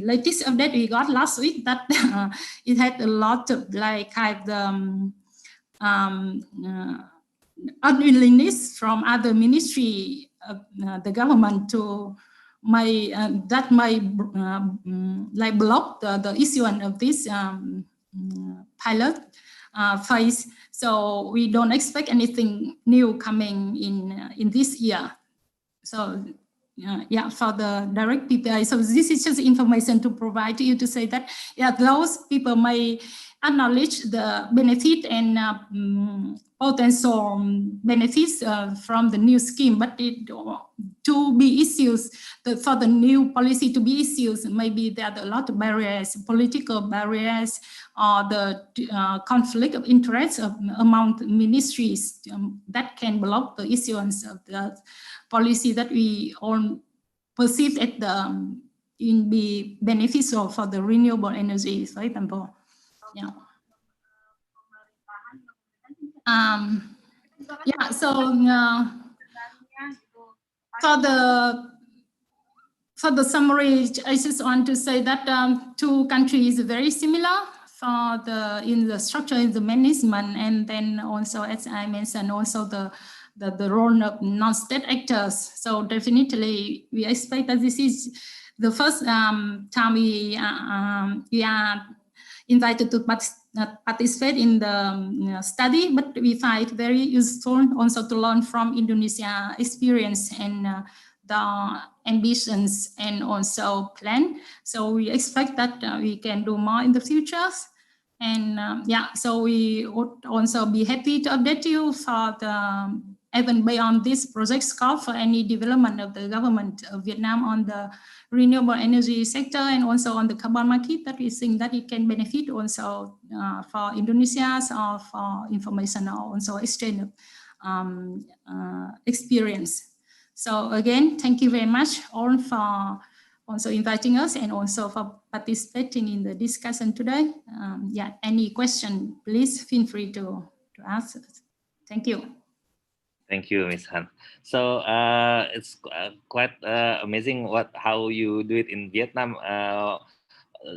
latest update we got last week, that it had a lot of like kind of unwillingness from other ministry of the government to that might like block the issuance of this pilot phase. So we don't expect anything new coming in this year. So for the direct PPI. So this is just information to provide to you to say that those people may acknowledge the benefit and potential benefits from the new scheme, but to be issued, for the new policy to be issued, maybe there are a lot of barriers, political barriers, or the conflict of interest among ministries that can block the issuance of the policy that we all perceive at the be beneficial for the renewable energy, for example. For the summary, I just want to say that two countries are very similar for in the structure, in the management, and then also, as I mentioned, also the role of non-state actors. So definitely, we expect that this is the first time we are invited to participate in the study, but we find it very useful also to learn from Indonesia experience and the ambitions and also plan. So we expect that we can do more in the future. And so we would also be happy to update you for the even beyond this project scope for any development of the government of Vietnam on the renewable energy sector and also on the carbon market, that we think that it can benefit also for Indonesia or for information or also exchange of experience. So again, thank you very much all for also inviting us and also for participating in the discussion today. Yeah, any question, please feel free to ask us. Thank you. Thank you, Ms. Han. So it's quite amazing how you do it in Vietnam.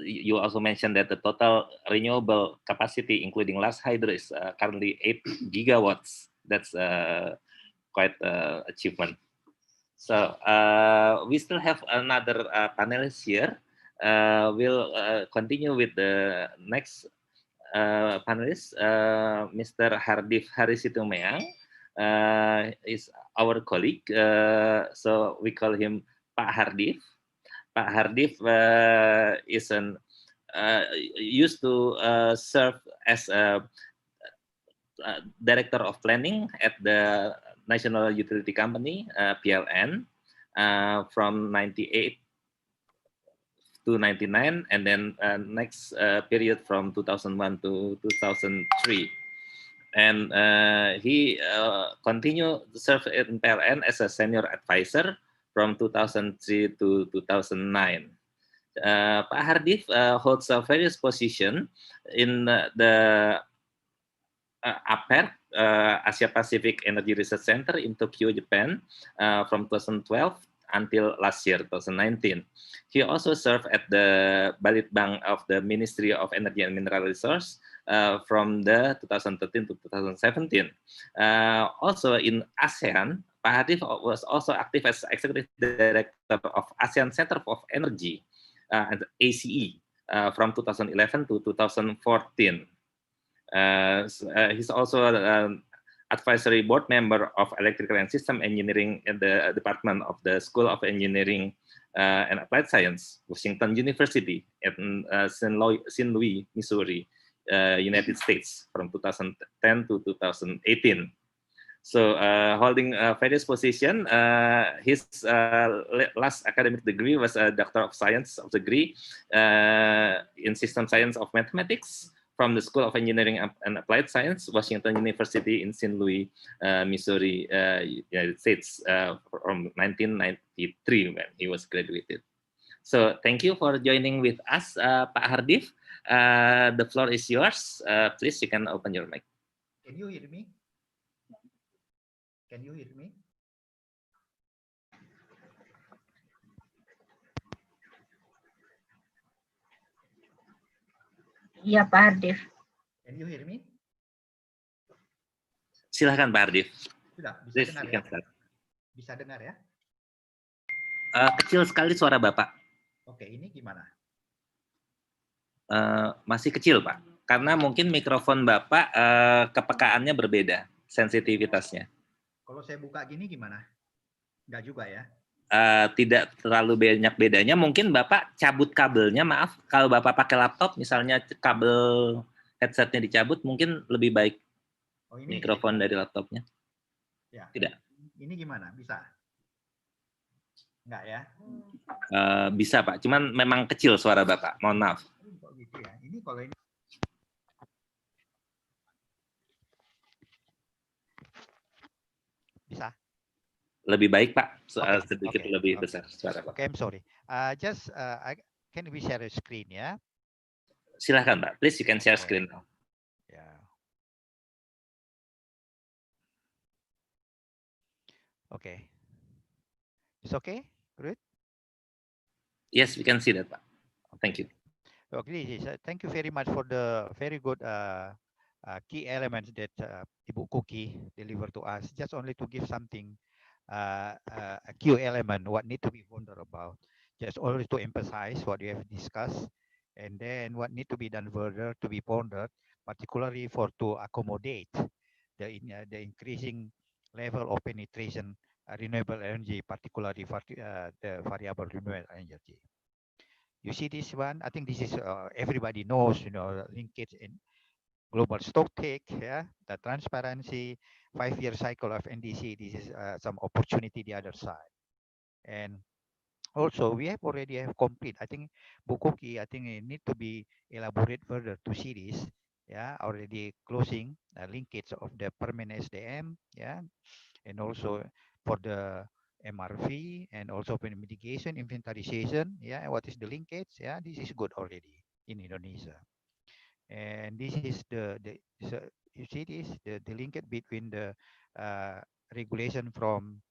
You also mentioned that the total renewable capacity, including last hydro, is currently 8 gigawatts. That's quite achievement. So we still have another panelist here. We'll continue with the next panelist, Mr. Hardif Harisitumeang. Is our colleague, so we call him Pak Hardif. Pak Hardif is used to serve as a director of planning at the National Utility Company, PLN, from 98 to 99, and then next period from 2001 to 2003. And he continued to serve in PLN as a senior advisor from 2003 to 2009. Pak Hardif holds a various position in the APER, Asia Pacific Energy Research Center in Tokyo, Japan, from 2012 until last year, 2019. He also served at the Balitbank of the Ministry of Energy and Mineral Resource from the 2013 to 2017. Also in ASEAN, Pak Hardif was also active as Executive Director of ASEAN Center of Energy, and ACE, from 2011 to 2014. He's also an advisory board member of Electrical and System Engineering in the Department of the School of Engineering and Applied Science, Washington University in St. Louis, Missouri, United States, from 2010 to 2018. So holding various positions, his last academic degree was a Doctor of Science of degree in System Science of Mathematics from the School of Engineering and Applied Science, Washington University in St. Louis, Missouri, United States, from 1993 when he was graduated. So thank you for joining with us, Pak Hardif. The floor is yours. Please, you can open your mic. Can you hear me? Can you hear me? Iya, Pak Hardif. Can you hear me? Silahkan Pak Hardif. Sudah, bisa Please, dengar you ya? can start. Bisa dengar ya? Kecil sekali suara Bapak. Oke, ini gimana? Masih kecil, Pak. Karena mungkin mikrofon Bapak kepekaannya berbeda, sensitivitasnya. Kalau saya buka gini gimana? Enggak juga ya? Tidak terlalu banyak bedanya. Mungkin Bapak cabut kabelnya, maaf. Kalau Bapak pakai laptop, misalnya kabel headsetnya dicabut, mungkin lebih baik mikrofon dari laptopnya. Ya. Tidak. Ini gimana? Bisa? Enggak ya? Bisa, Pak. Cuman memang kecil suara Bapak. Mohon maaf. Kok gitu ya? Ini kalau ini bisa? Lebih baik, Pak. Okay. Sedikit lebih besar suara Pak. Okay, I'm sorry. Can we share a screen ya? Silahkan, Pak. Please, you can share screen now. Yeah. Okay. It's okay? Good? Yes, we can see that, Pak. Thank you. Okay, thank you very much for the very good key elements that Ibu Kuki delivered to us. Just only to give something, a key element, what need to be wondered about. Just only to emphasize what we have discussed, and then what need to be done further to be pondered, particularly for to accommodate the increasing level of penetration renewable energy, particularly for the variable renewable energy. You see this one? I think this is everybody knows, linkage in global stock take, yeah, the transparency, 5-year cycle of NDC. This is some opportunity the other side, and also we have already have complete. I think Bukoki, I think it need to be elaborate further to see this, yeah, already closing linkage of the permanent SDM, yeah, and also for the MRV, and also for mitigation, inventarization. Yeah, what is the linkage? Yeah, this is good already in Indonesia. And this is the so you see this the linkage between the uh, regulation from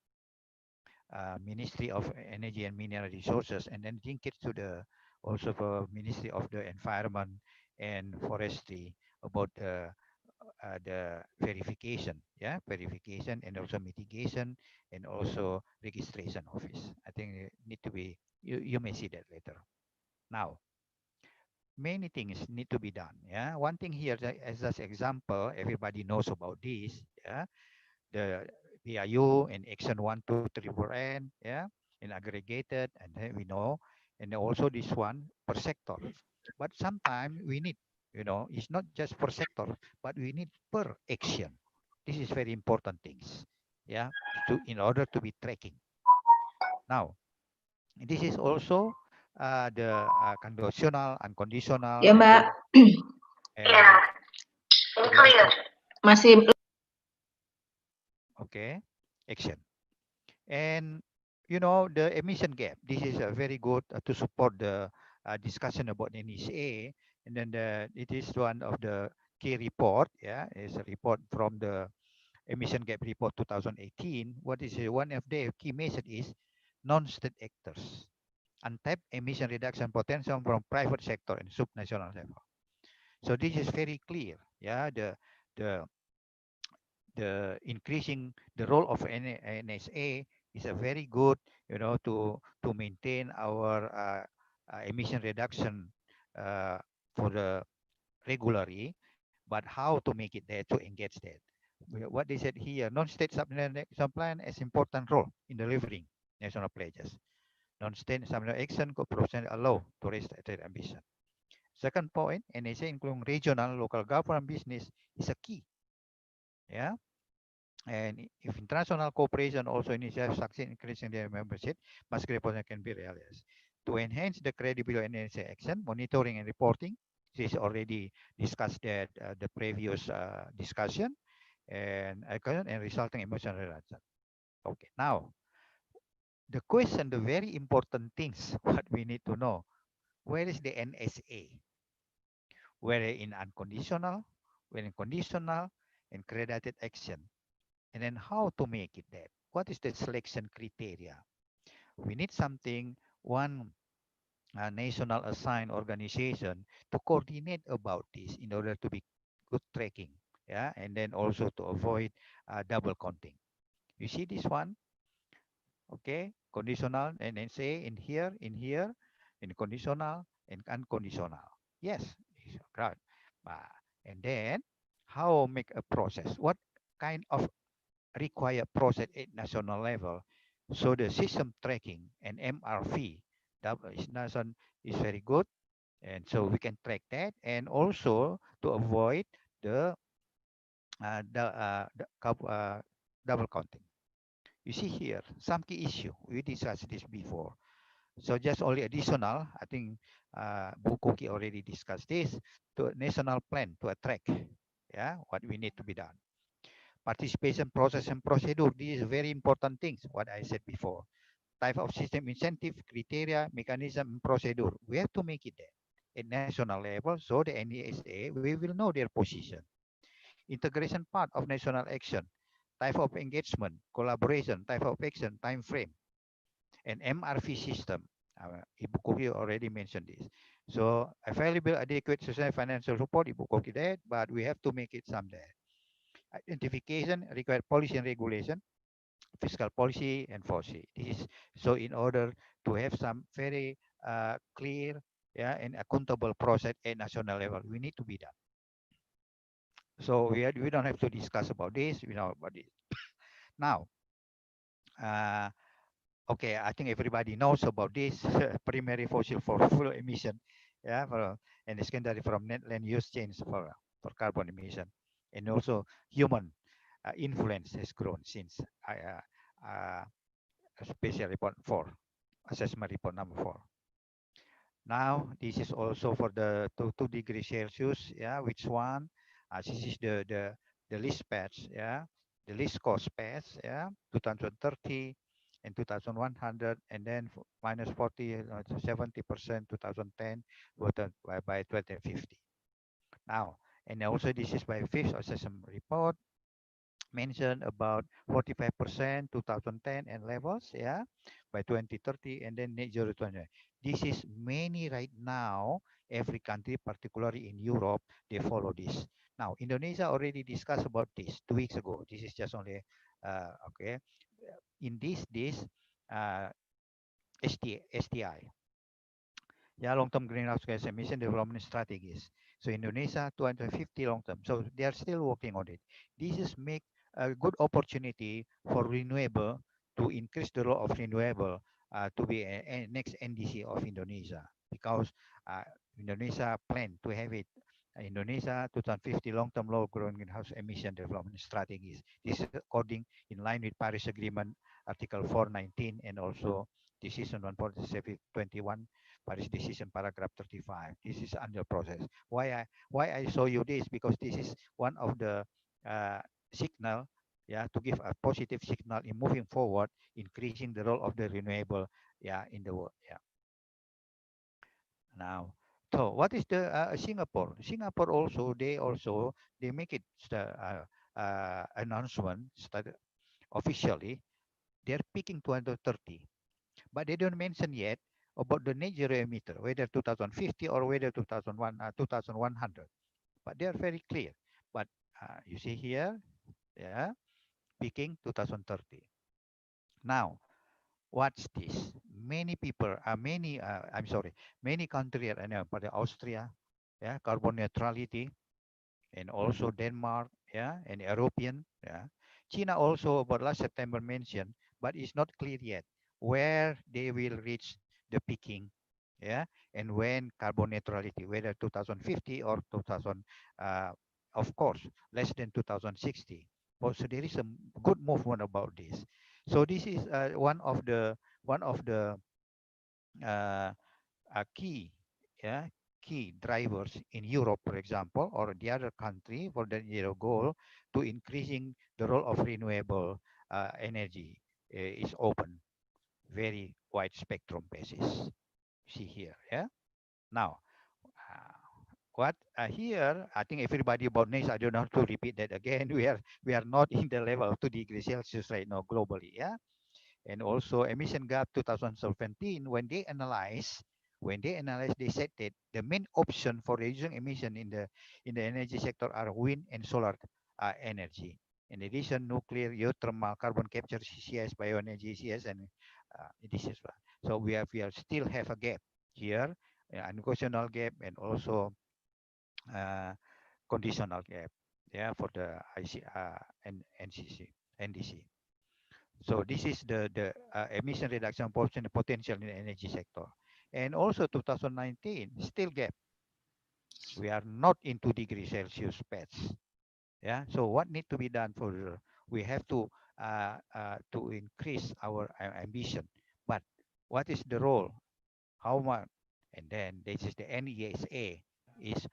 Ministry of Energy and Mineral Resources, and then link it to the also for Ministry of the Environment and Forestry about the verification, yeah, verification and also mitigation and also registration office. I think it need to be you may see that later. Now, many things need to be done. Yeah, one thing here as an example, everybody knows about this. Yeah, the BIU and Action 1, 2, 3, 4N, yeah, and aggregated, and then we know, and also this one per sector. But sometimes we need, it's not just per sector, but we need per action. This is very important things, yeah, in order to be tracking. Now, this is also the conditional, unconditional, Ya, and Mbak. then and Ini the clear. Masih okay action. And the emission gap. This is very good to support the discussion about NSA. And then it is one of the key report. Yeah, it's a report from the emission gap report 2018. What is one of the key message is non-state actors, untapped emission reduction potential from private sector and subnational level. So this is very clear. Yeah, the the increasing the role of NSA is a very good, to maintain our emission reduction uh, for the regularly, but how to make it there to engage that. What they said here, non-state supply as important role in delivering national pledges. Non-state supplemental action could provide allow to raise that ambition. Second point, NSA including regional, local government business is a key. Yeah, and if international cooperation also initiates succeed in increasing their membership, mass reporting can be realized. To enhance the credibility of NSA action, monitoring and reporting, this is already discussed at the previous discussion, and resulting emotional reduction. Okay, now the question, the very important things, what we need to know, where is the NSA? Where in unconditional, where in conditional, and credited action? And then how to make it that? What is the selection criteria? We need something, one national assigned organization to coordinate about this in order to be good tracking. Yeah, and then also to avoid double counting. You see this one? Okay, conditional and then say in conditional and unconditional. Yes, it's right. Uh, and then how make a process? What kind of require process at national level? So the system tracking and MRV is very good, and so we can track that, and also to avoid the double counting. You see here some key issue we discussed this before. So just only additional, I think Bu Koki already discussed this, to national plan to attract, yeah, what we need to be done. Participation process and procedure, these very important things, what I said before. Type of system incentive, criteria, mechanism, and procedure. We have to make it there at national level so the NESA, we will know their position. Integration part of national action, type of engagement, collaboration, type of action, time frame, and MRV system. Ibu Koki already mentioned this. So available adequate social financial support, Ibu Koki did, but we have to make it someday. Identification, required policy and regulation, fiscal policy and policy. This is so in order to have some very clear, yeah, and accountable process at national level, we need to be done. So we don't have to discuss about this. We know about it. Now, uh, okay, I think everybody knows about this primary fossil for fuel emission, yeah, and secondary from net land use change for carbon emission, and also human influence has grown since special report 4, assessment report number 4. Now, this is also for the 2 degrees Celsius, yeah, which one? This is the list patch, yeah, the list cost patch, yeah, 2030, in 2100, and then minus 40 to 70% 2010 by 2050. Now, and also this is by fifth assessment report mentioned about 45% 2010 and levels, yeah, by 2030, and then net zero 20. This is many right now. Every country, particularly in Europe, they follow this. Now, Indonesia already discussed about this 2 weeks ago. This is just only okay. In this STI, yeah, long-term greenhouse gas emission development strategies. So Indonesia 250 long-term. So they are still working on it. This is make a good opportunity for renewable to increase the role of renewable to be a next NDC of Indonesia, because uh, Indonesia plan to have it. Indonesia 2050 long-term low greenhouse emission development strategies. This is according in line with Paris Agreement Article 419 and also Decision 14721 Paris Decision paragraph 35. This is under process. Why I show you this, because this is one of the uh, signal, yeah, to give a positive signal in moving forward, increasing the role of the renewable, yeah, in the world. Yeah. Now, so what is the Singapore? Singapore also they make it announcement officially. They're picking 2030, but they don't mention yet about the net zero emitter, whether 2050 or whether 2100. But they are very clear. But you see here, yeah, picking 2030. Now, what's this? Many people, I'm sorry, many countries, but Austria, yeah, carbon neutrality, and also Denmark, yeah, and European, yeah. China also, but last September mentioned, but it's not clear yet where they will reach the peaking, yeah, and when carbon neutrality, whether 2050 or 2000, uh, of course, less than 2060. So there is a good movement about this. So this is one of the uh, key, yeah, key drivers in Europe, for example, or the other country for the zero goal to increasing the role of renewable energy is open, very wide spectrum basis. See here, yeah. Now, what here, I think everybody about next, I don't have to repeat that again. We are not in the level of 2 degrees Celsius right now globally, yeah. And also emission gap 2017, when they analyze, they said that the main option for reducing emission in the energy sector are wind and solar energy. In addition, nuclear, geothermal, carbon capture, CCS, bioenergy, CCS, and this is so we are still have a gap here, unconditional gap, and also uh, conditional gap, yeah, for the NCC, NDC. So this is the emission reduction potential in the energy sector. And also 2019, still gap. We are not in 2 degrees Celsius paths. Yeah. So what need to be done for? We have to increase our ambition. But what is the role? How much? And then this is the NESA is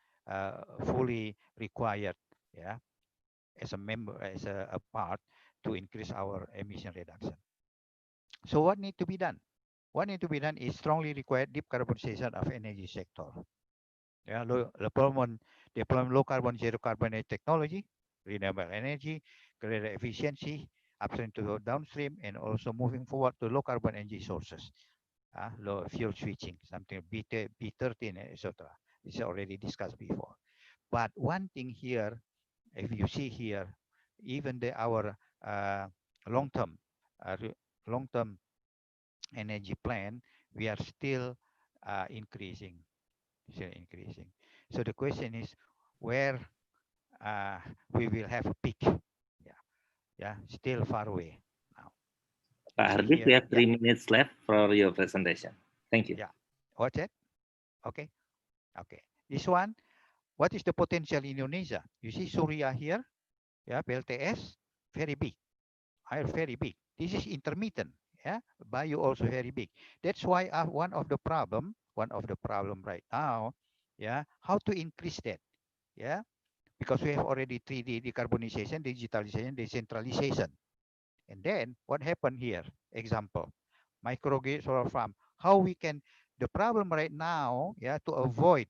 fully required. Yeah, as a member, as a part to increase our emission reduction. So what need to be done? What need to be done is strongly required decarbonization of energy sector. Yeah, deployment low carbon, zero carbon technology, renewable energy, greater efficiency, upstream to downstream, and also moving forward to low carbon energy sources. Low fuel switching, something B13, etc. It's already discussed before. But one thing here, if you see here, even our long-term uh, long-term energy plan, we are still increasing, still increasing. So the question is where uh, we will have a peak. Yeah, yeah, still far away now. You Pak see Hardip, we here, have yeah, 3 minutes left for your presentation. Thank you. yeah. What's that? Okay, okay. This one, what is the potential in Indonesia? You see Surya here, yeah, PLTS, very big, are very big. This is intermittent, yeah. Bio also very big. That's why one of the problem right now, yeah, how to increase that, yeah, because we have already 3D decarbonization, digitalization, decentralization. And then what happened here? Example, microgrid solar farm. How we can, the problem right now, yeah, to avoid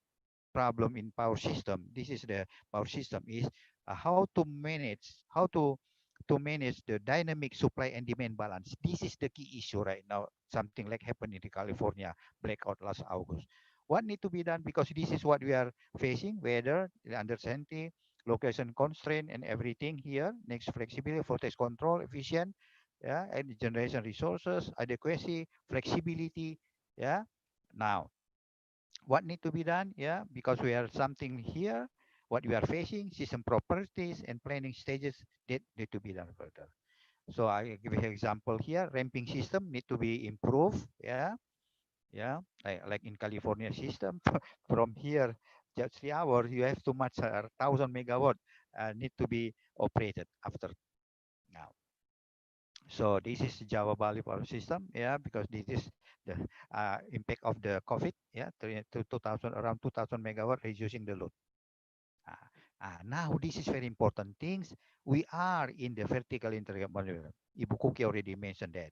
problem in power system. This is the power system is how to manage the dynamic supply and demand balance. This is the key issue right now. Something like happened in the California blackout last August. What need to be done, because this is what we are facing, weather, uncertainty, location constraint, and everything here. Next, flexibility, voltage control, efficient, yeah, and generation resources, adequacy, flexibility, yeah. Now, what need to be done, yeah, because we are something here, what we are facing, system properties and planning stages that need to be done further. So I give you an example here. Ramping system need to be improved, yeah, yeah, like in California system. From here just 3 hours you have too much 1,000 megawatt need to be operated after now. So this is Java Bali power system, yeah, because this is the impact of the COVID, yeah, to 2000, around 2,000 megawatt reducing the load. Uh, Now this is very important things. We are in the vertical integration model. Ibu Kuki already mentioned that.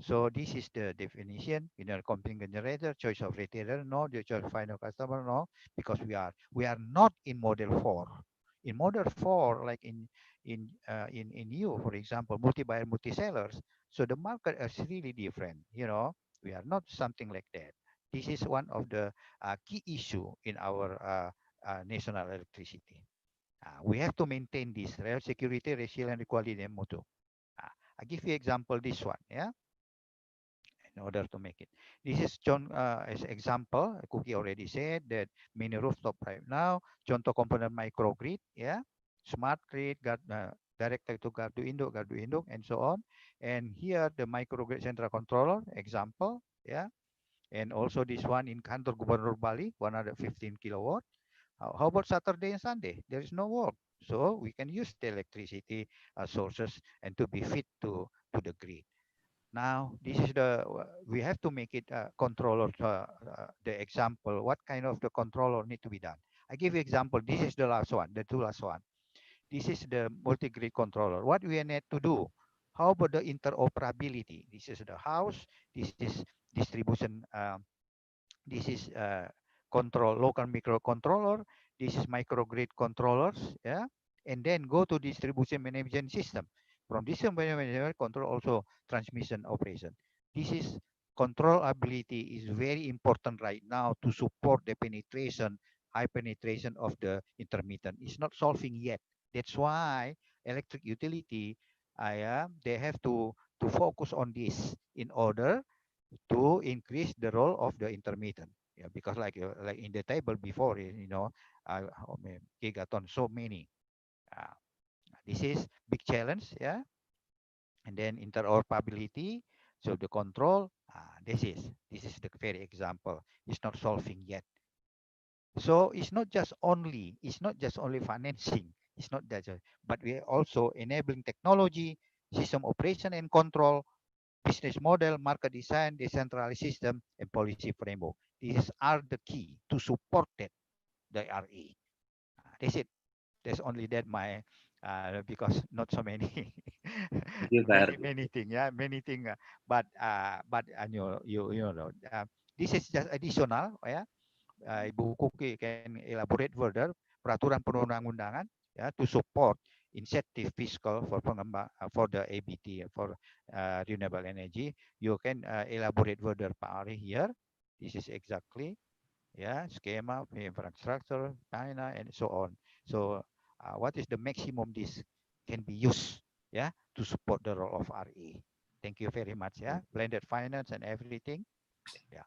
So this is the definition. Computing generator, choice of retailer, no, the choice of final customer, no, because we are not in model 4. In model 4, like in you, for example, multi-buyer, multi-sellers. So the market is really different. We are not something like that. This is one of the key issue in our national electricity. We have to maintain this rail security, resilient, equality, and mutu. I give you example this one, yeah, in order to make it. This is John as example. Cookie already said that mini rooftop right now. Contoh component microgrid, yeah, smart grid, direct to gardu induk, and so on. And here the microgrid central controller example, yeah, and also this one in Kantor Gubernur Bali, 115 kilowatt. How about Saturday and Sunday? There is no work. So we can use the electricity sources and to be fit to the grid. Now, this is we have to make it controller, the example, what kind of the controller need to be done. I give you example. This is the last one, the two last one. This is the multi-grid controller. What we need to do? How about the interoperability? This is the house. This is distribution. This is control local microcontroller. This is microgrid controllers, yeah, and then go to distribution management system. From this management control also transmission operation. This is controllability is very important right now to support the penetration, high penetration of the intermittent. It's not solving yet. That's why electric utility, they have to focus on this in order to increase the role of the intermittent. Yeah, because like in the table before, gigaton, so many. Uh, this is big challenge, yeah. And then interoperability, so the control. This is the very example. It's not solving yet. So it's not just only financing. It's not that, but we are also enabling technology, system operation and control, business model, market design, decentralized system, and policy framework. These are the key to support that, the RE. That's it. There's only that my because not so many Thank you, many Pak. many thing, yeah, many thing. But this is just additional, yeah. Ibu Kuki can elaborate further peraturan perundang-undangan, ya, to support incentive fiscal for for the ABT, for renewable energy. You can elaborate further, Pak Ari, here. This is exactly, yeah, schema, infrastructure, China, and so on. So what is the maximum this can be used, yeah, to support the role of RE? Thank you very much, yeah. Blended finance and everything, yeah.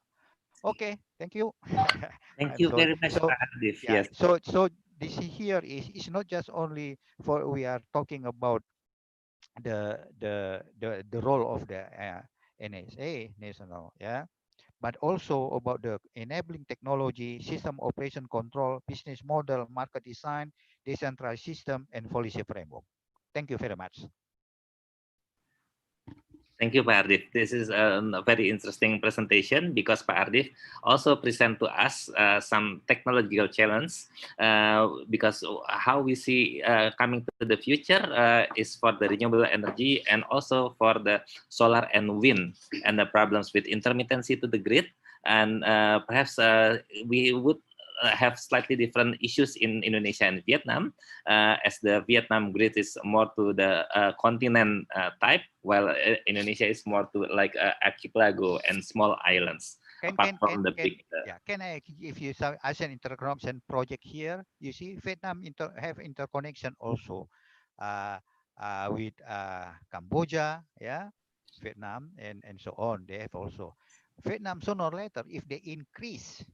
Okay, thank you. Thank I'm you sorry. very much, So Pak Arif. yeah, Yes. so this here is not just only for we are talking about the role of the NSA national, yeah, but also about the enabling technology, system operation control, business model, market design, decentralized system, and policy framework. Thank you very much. Thank you, Pak Ardif. This is a very interesting presentation because Pak Ardif also present to us some technological challenge because how we see coming to the future is for the renewable energy and also for the solar and wind and the problems with intermittency to the grid. And perhaps we would have slightly different issues in Indonesia and Vietnam, as the Vietnam grid is more to the continent type, while Indonesia is more to like archipelago and small islands. Can I give you some as an interconnection project here? You see, Vietnam have interconnection also with Cambodia, Vietnam, and so on. They have also Vietnam sooner or later, if they increase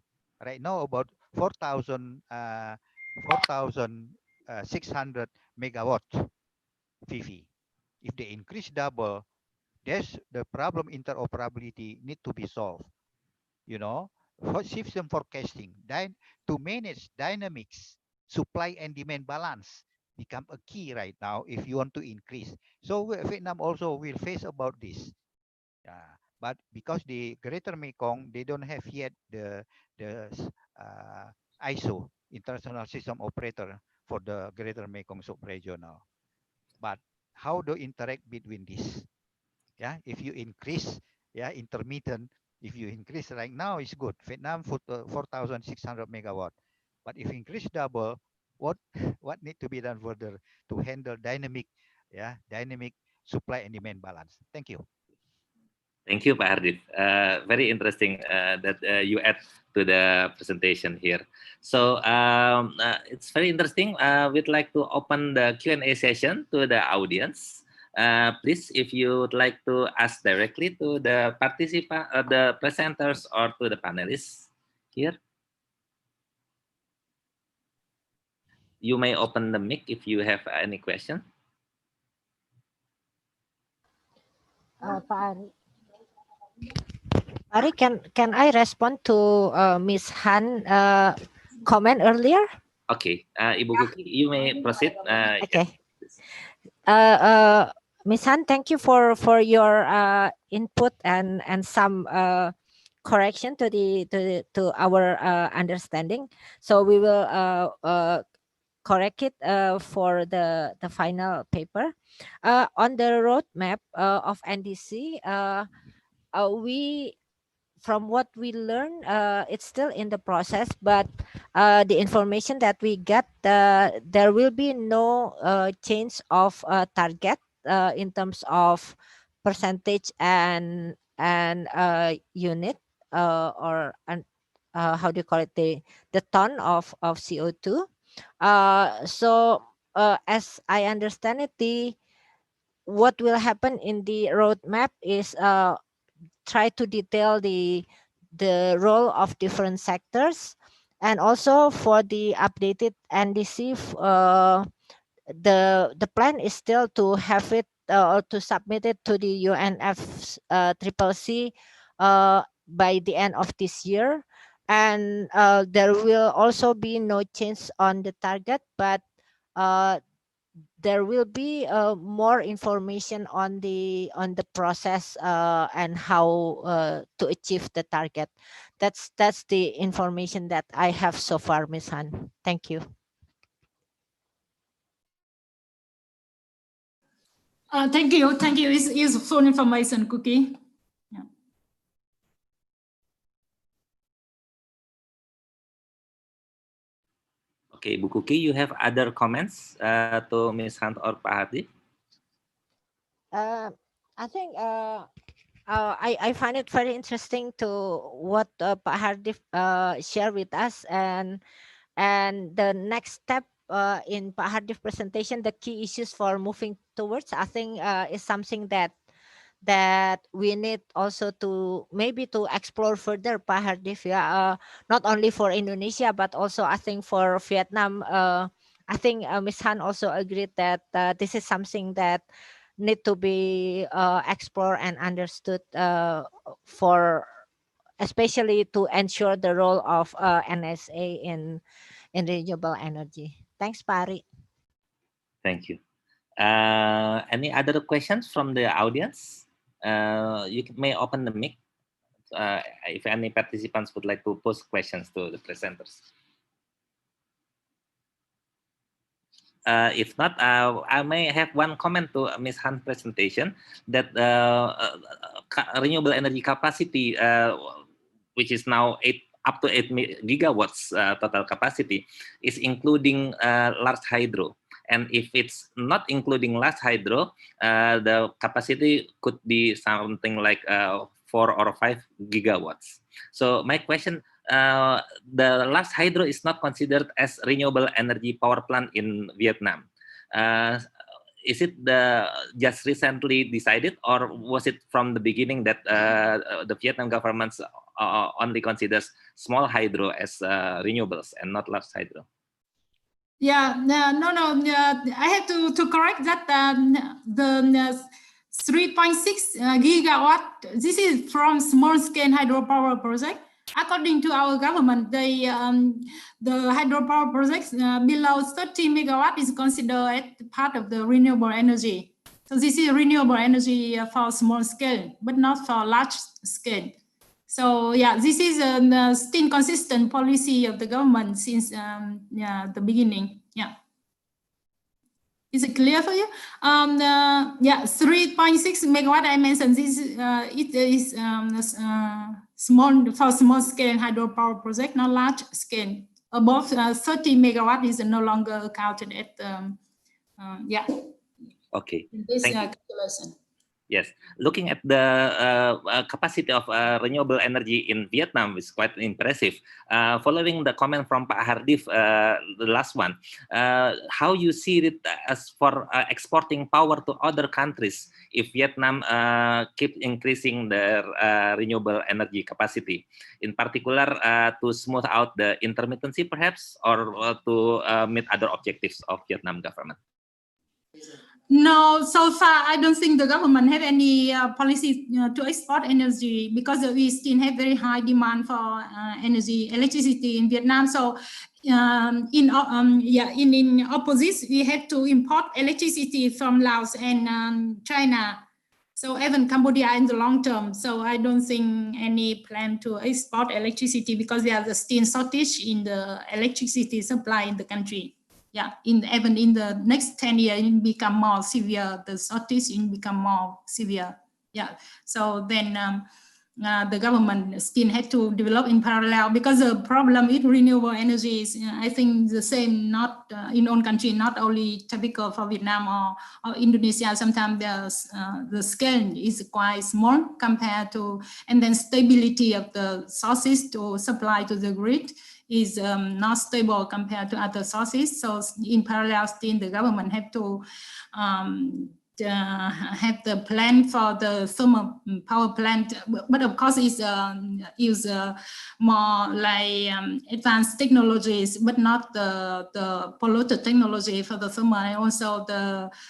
right now about 4,600 megawatt PV. If they increase double, there's the problem interoperability need to be solved. For system forecasting, to manage dynamics, supply and demand balance become a key right now if you want to increase. So Vietnam also will face about this. But because the Greater Mekong, they don't have yet the ISO, International System Operator, for the Greater Mekong sub-regional. But how do interact between this? If you increase, intermittent, if you increase right now, it's good. Vietnam 4,600 megawatt. But if increase double, what need to be done further to handle dynamic supply and demand balance? Thank you. Thank you, Pak Ardif. Very interesting that you add to the presentation here. So it's very interesting. We'd like to open the Q&A session to the audience. Please, if you would like to ask directly to the participant, the presenters, or to the panelists here, you may open the mic if you have any question. Pak Ari, can I respond to Ms. Han comment earlier? Okay, Ibu Kuki, you may proceed. Okay. Ms. Han, thank you for your input and some correction to our understanding. So we will correct it for the final paper. On the roadmap of NDC, we, from what we learned, it's still in the process, but the information that we get, there will be no change of target in terms of percentage and unit or how do you call it, the ton of CO2. So as I understand it, what will happen in the roadmap is try to detail the role of different sectors, and also for the updated NDC, the plan is still to have it or to submit it to the UNFCCC by the end of this year, and there will also be no change on the target, but there will be more information on the process and how to achieve the target. That's the information that I have so far, Ms. Han. Thank you. Thank you. It's useful information, Cookie. Yeah. Okay, Bu Kuki, you have other comments to Ms. Hunt or Pak Hadi? I think I find it very interesting to what Pak Hardi shared with us, and the next step in Pak Hardi's presentation, the key issues for moving towards, I think is something that we need also to maybe to explore further, Pak Hardif, not only for Indonesia but also I think for Vietnam. I think Ms. Han also agreed that this is something that need to be explored and understood for especially to ensure the role of NSA in renewable energy. Thanks, Pari. Thank you. Any other questions from the audience? You may open the mic if any participants would like to pose questions to the presenters. If not, I may have one comment to Ms. Han's presentation that renewable energy capacity, which is now up to 8 gigawatts total capacity, is including large hydro. And if it's not including large hydro, the capacity could be something like 4 or 5 gigawatts. So my question, the large hydro is not considered as renewable energy power plant in Vietnam. Is it just recently decided, or was it from the beginning that the Vietnam government only considers small hydro as renewables and not large hydro? Yeah, no. I have to correct that. The 3.6 gigawatt. This is from small-scale hydropower project. According to our government, the hydropower projects below 30 megawatt is considered part of the renewable energy. So this is renewable energy for small scale, but not for large scale. So yeah, this is a still consistent policy of the government since the beginning. Yeah. Is it clear for you? Yeah, 3.6 megawatt I mentioned. This it is small scale hydropower project, not large scale. Above 30 megawatt is no longer counted at yeah. Okay. This Thank you. calculation. Yes, looking at the capacity of renewable energy in Vietnam is quite impressive. Following the comment from Pak Hardif, the last one, how you see it as for exporting power to other countries if Vietnam keep increasing their renewable energy capacity, in particular to smooth out the intermittency perhaps, or to meet other objectives of Vietnam government? No, so far I don't think the government have any policy to export energy, because we still have very high demand for electricity in Vietnam. So in opposite, we have to import electricity from Laos and China. So even Cambodia in the long term. So I don't think any plan to export electricity, because there is still shortage in the electricity supply in the country. Yeah, even in the next 10 years, it will become more severe. The shortage will become more severe. Yeah, so then the government still had to develop in parallel, because the problem with renewable energy is, I think, the same, not in own country, not only typical for Vietnam or Indonesia. Sometimes the scale is quite small compared to, and then stability of the sources to supply to the grid is not stable compared to other sources. So in parallel, still the government have to have the plan for the thermal power plant, but of course it's use more like advanced technologies, but not the polluted technology for the thermal, and also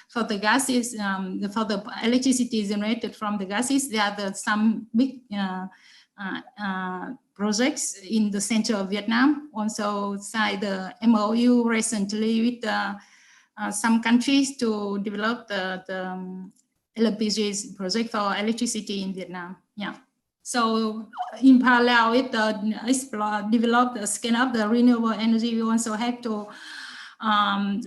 for the gases, for the electricity generated from the gases. There are some big projects in the center of Vietnam. Also signed the MOU recently with some countries to develop the LPG project for electricity in Vietnam. Yeah. So in parallel with the develop the scale up the renewable energy, we also have to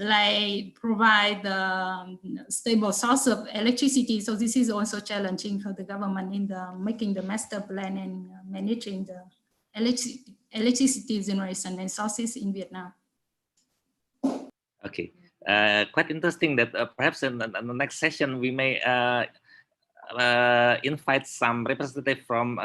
like provide the stable source of electricity. So this is also challenging for the government in the making the master plan and managing the electricity generation and sources in Vietnam. Okay, quite interesting that perhaps in the next session we may invite some representative from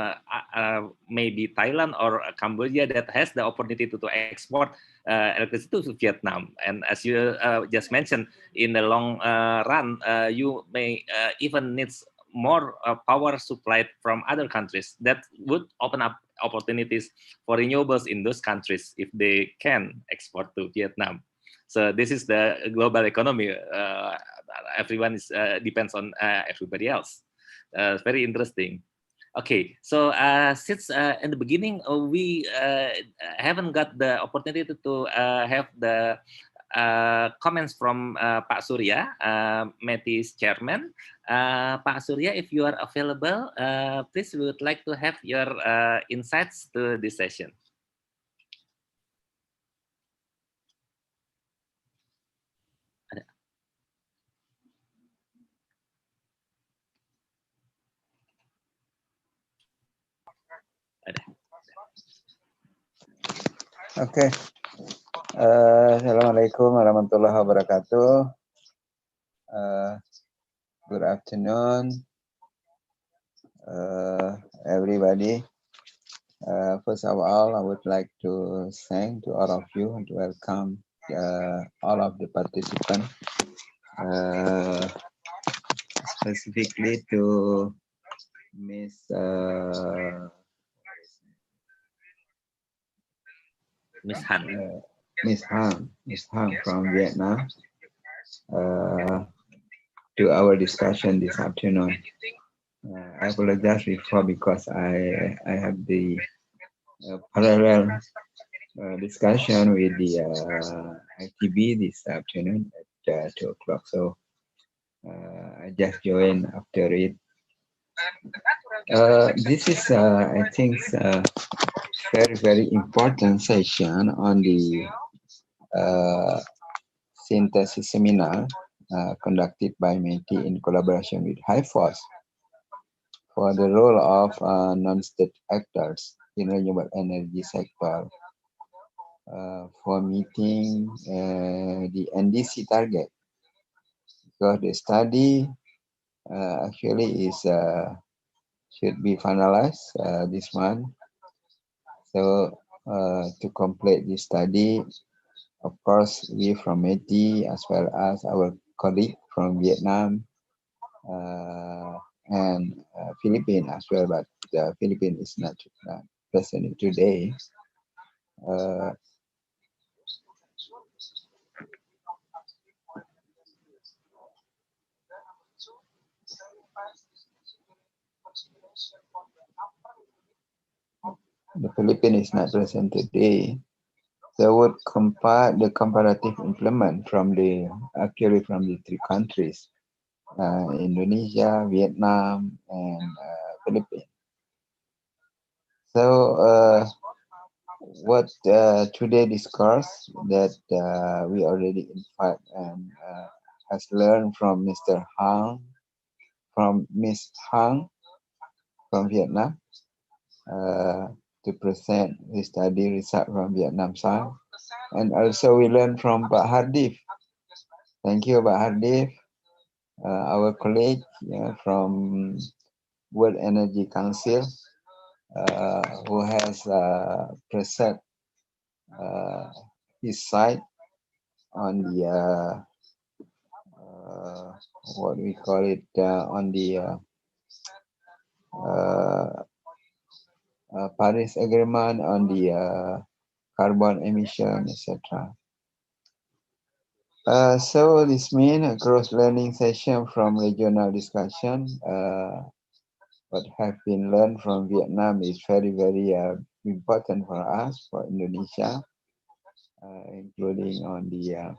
maybe Thailand or Cambodia that has the opportunity to export electricity to Vietnam. And as you just mentioned, in the long run, you may even need more power supplied from other countries. That would open up opportunities for renewables in those countries if they can export to Vietnam. So this is the global economy. Everyone is depends on everybody else. Very interesting. Okay, so since in the beginning we haven't got the opportunity to have the comments from Pak Surya, METI's chairman. Pak Surya, if you are available, please, we would like to have your insights to this session. Oke. Assalamualaikum warahmatullahi wabarakatuh. Good afternoon, everybody. First of all, I would like to thank to all of you and welcome all of the participants, specifically to Miss Han. Miss Han from Vietnam, to our discussion this afternoon. I apologize before because I have the parallel discussion with the ITB this afternoon at 2 o'clock. So I just joined after it. This is, I think, very, very important session on the synthesis seminar conducted by METI in collaboration with HIFOS for the role of non-state actors in renewable energy sector for meeting the NDC target. Because the study actually is should be finalized this month. So to complete this study, of course, we from METI as well as our colleague from Vietnam and Philippines as well, but the Philippines is not present today. The Philippines is not present today. So would compare the comparative implement from the actually from the three countries, Indonesia, Vietnam, and Philippines. So what today discussed that we already in fact has learned from Mr. Hang, from Miss Hang from Vietnam, to present the study result from Vietnam side. And also we learned from Pak Hardif. Thank you, Pak Hardif, our colleague from World Energy Council, who has present his side on the what we call it on the Paris Agreement on the carbon emission, etc. So this means a cross-learning session from regional discussion. What have been learned from Vietnam is very, very important for us, for Indonesia, including on the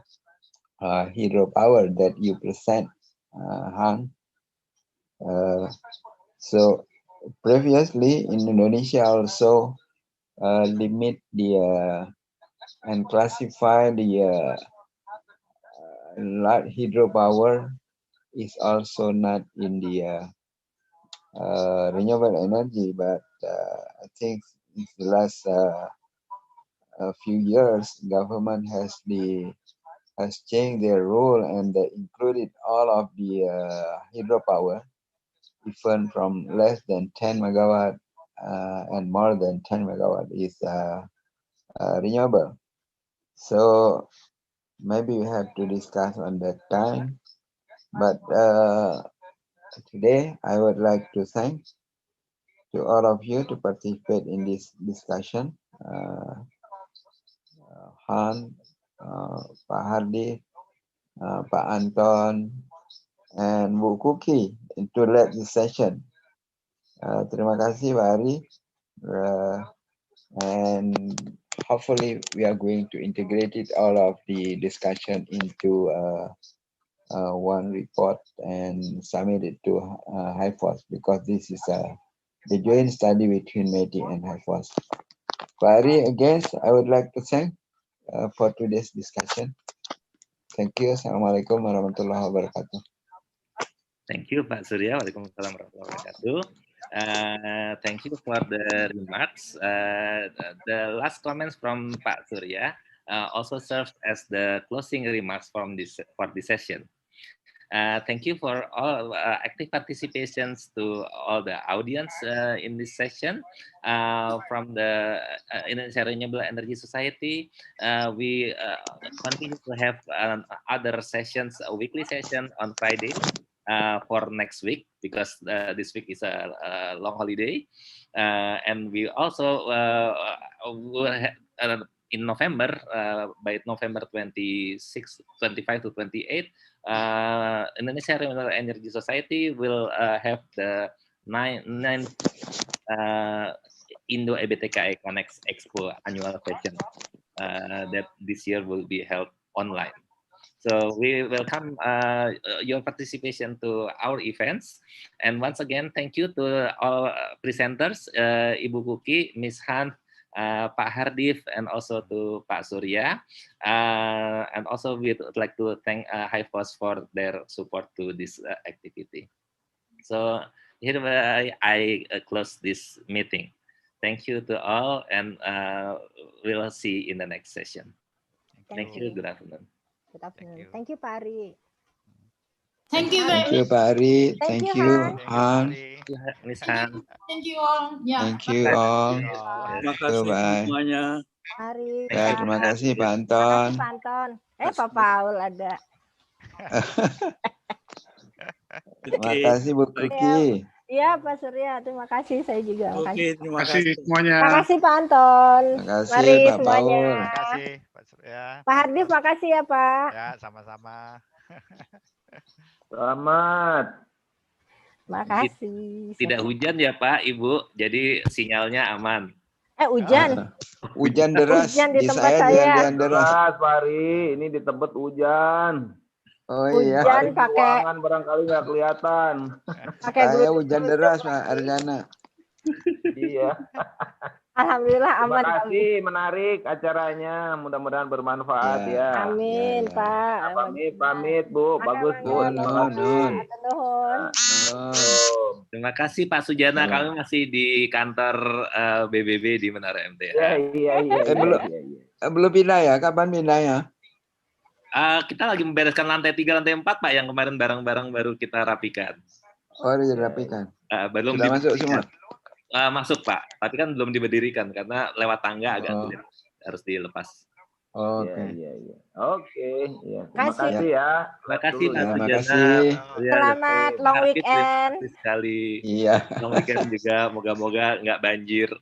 hydropower that you present, Han. So previously in Indonesia also limit the and classify the light hydropower is also not in the renewable energy, but I think in the last few years, government has changed their rule and they included all of the hydropower, even from less than 10 megawatt and more than 10 megawatt is renewable. So maybe we have to discuss on that time. But today I would like to thank to all of you to participate in this discussion. Han, Pak Hardi, Pak Anton, and Bu Kuki to lead this session. Terima kasih Pak Ari. And hopefully we are going to integrate it all of the discussion into one report and submit it to HIFOS, because this is the joint study between METI and HIFOS. Pari, again, I would like to thank for today's discussion. Thank you. Assalamualaikum warahmatullahi wabarakatuh. Thank you, Pak Surya. Waalaikumsalam warahmatullahi wabarakatuh. Thank you for the remarks. The last comments from Pak Surya also serves as the closing remarks from this session. Thank you for all active participations to all the audience in this session. From the Indonesia Renewable Energy Society, we continue to have other sessions, a weekly session on Friday for next week, because this week is a long holiday. And we also will have, in November, by November 26, 25 to 28, Indonesia Renewable Energy Society will have the 9th Indo EBTKI Connect Expo annual session that this year will be held online. So we welcome your participation to our events. And once again, thank you to all presenters, Ibu Kuki, Ms. Han, Pak Hardif, and also to Pak Surya. And also we would like to thank HIFOS for their support to this activity. So here I close this meeting. Thank you to all, and we'll see in the next session. Thank you. Good afternoon. Good afternoon. Thank you, Pak Ari. Thank you Thank very you, much. Pak Ari. Thank Thank you, you, Han. Han. Miss Han. Thank you all. Yeah. Thank you all. Terima kasih Bye. semuanya. Ari. Ya, terima kasih Pak Terima Anton. kasih, Pak Anton. Pak Paul ada. Terima kasih Bu Kuki. Iya, Pak Surya. Terima kasih. Saya juga. Oke, terima kasih kasih. semuanya. Terima kasih, Pak Anton. Terima kasih Mari Pak semuanya. Paul. Terima kasih Pak Surya. Pak Hardif, makasih ya, Pak. Ya, sama-sama. Selamat. Makasih. Tidak hujan ya Pak, Ibu, jadi sinyalnya aman. Hujan. Hujan deras. Hujan di Di tempat saya saya. hujan deras. Deras, Pak Ari. Ini di Tebet hujan. Oh Hujan iya. Pak Ari di pakai ruangan barangkali nggak kelihatan. pakai Saya Bluetooth. hujan deras Pak Arjana. Iya. Alhamdulillah Terima aman. kasih, menarik acaranya. Mudah-mudahan bermanfaat Ya. ya. Amin, Ya. Pak. Pamit, Bu. Bagus, Bu. Amin. Terima kasih. Nuhun. Oh. Terima kasih Pak Sujana, Ya. kami masih di kantor BBB di Menara MTH. Iya. Belum pindah ya? Kapan pindah ya? Kita lagi membereskan lantai 3, lantai 4 Pak, yang kemarin barang-barang baru kita rapikan. Oh, dirapikan. Belum Sudah masuk diberdirikan. semua? Masuk Pak, tapi kan belum diberdirikan karena lewat tangga agak Oh. sulit, harus dilepas. Oke. Iya. Oke. Ya. Terima Kasih. kasih ya. Terima kasih Dulu Pak ya. Terima Sujana. kasih. Ya, Selamat long Terima weekend. kasih sekali. Iya. Long weekend juga, moga-moga nggak banjir.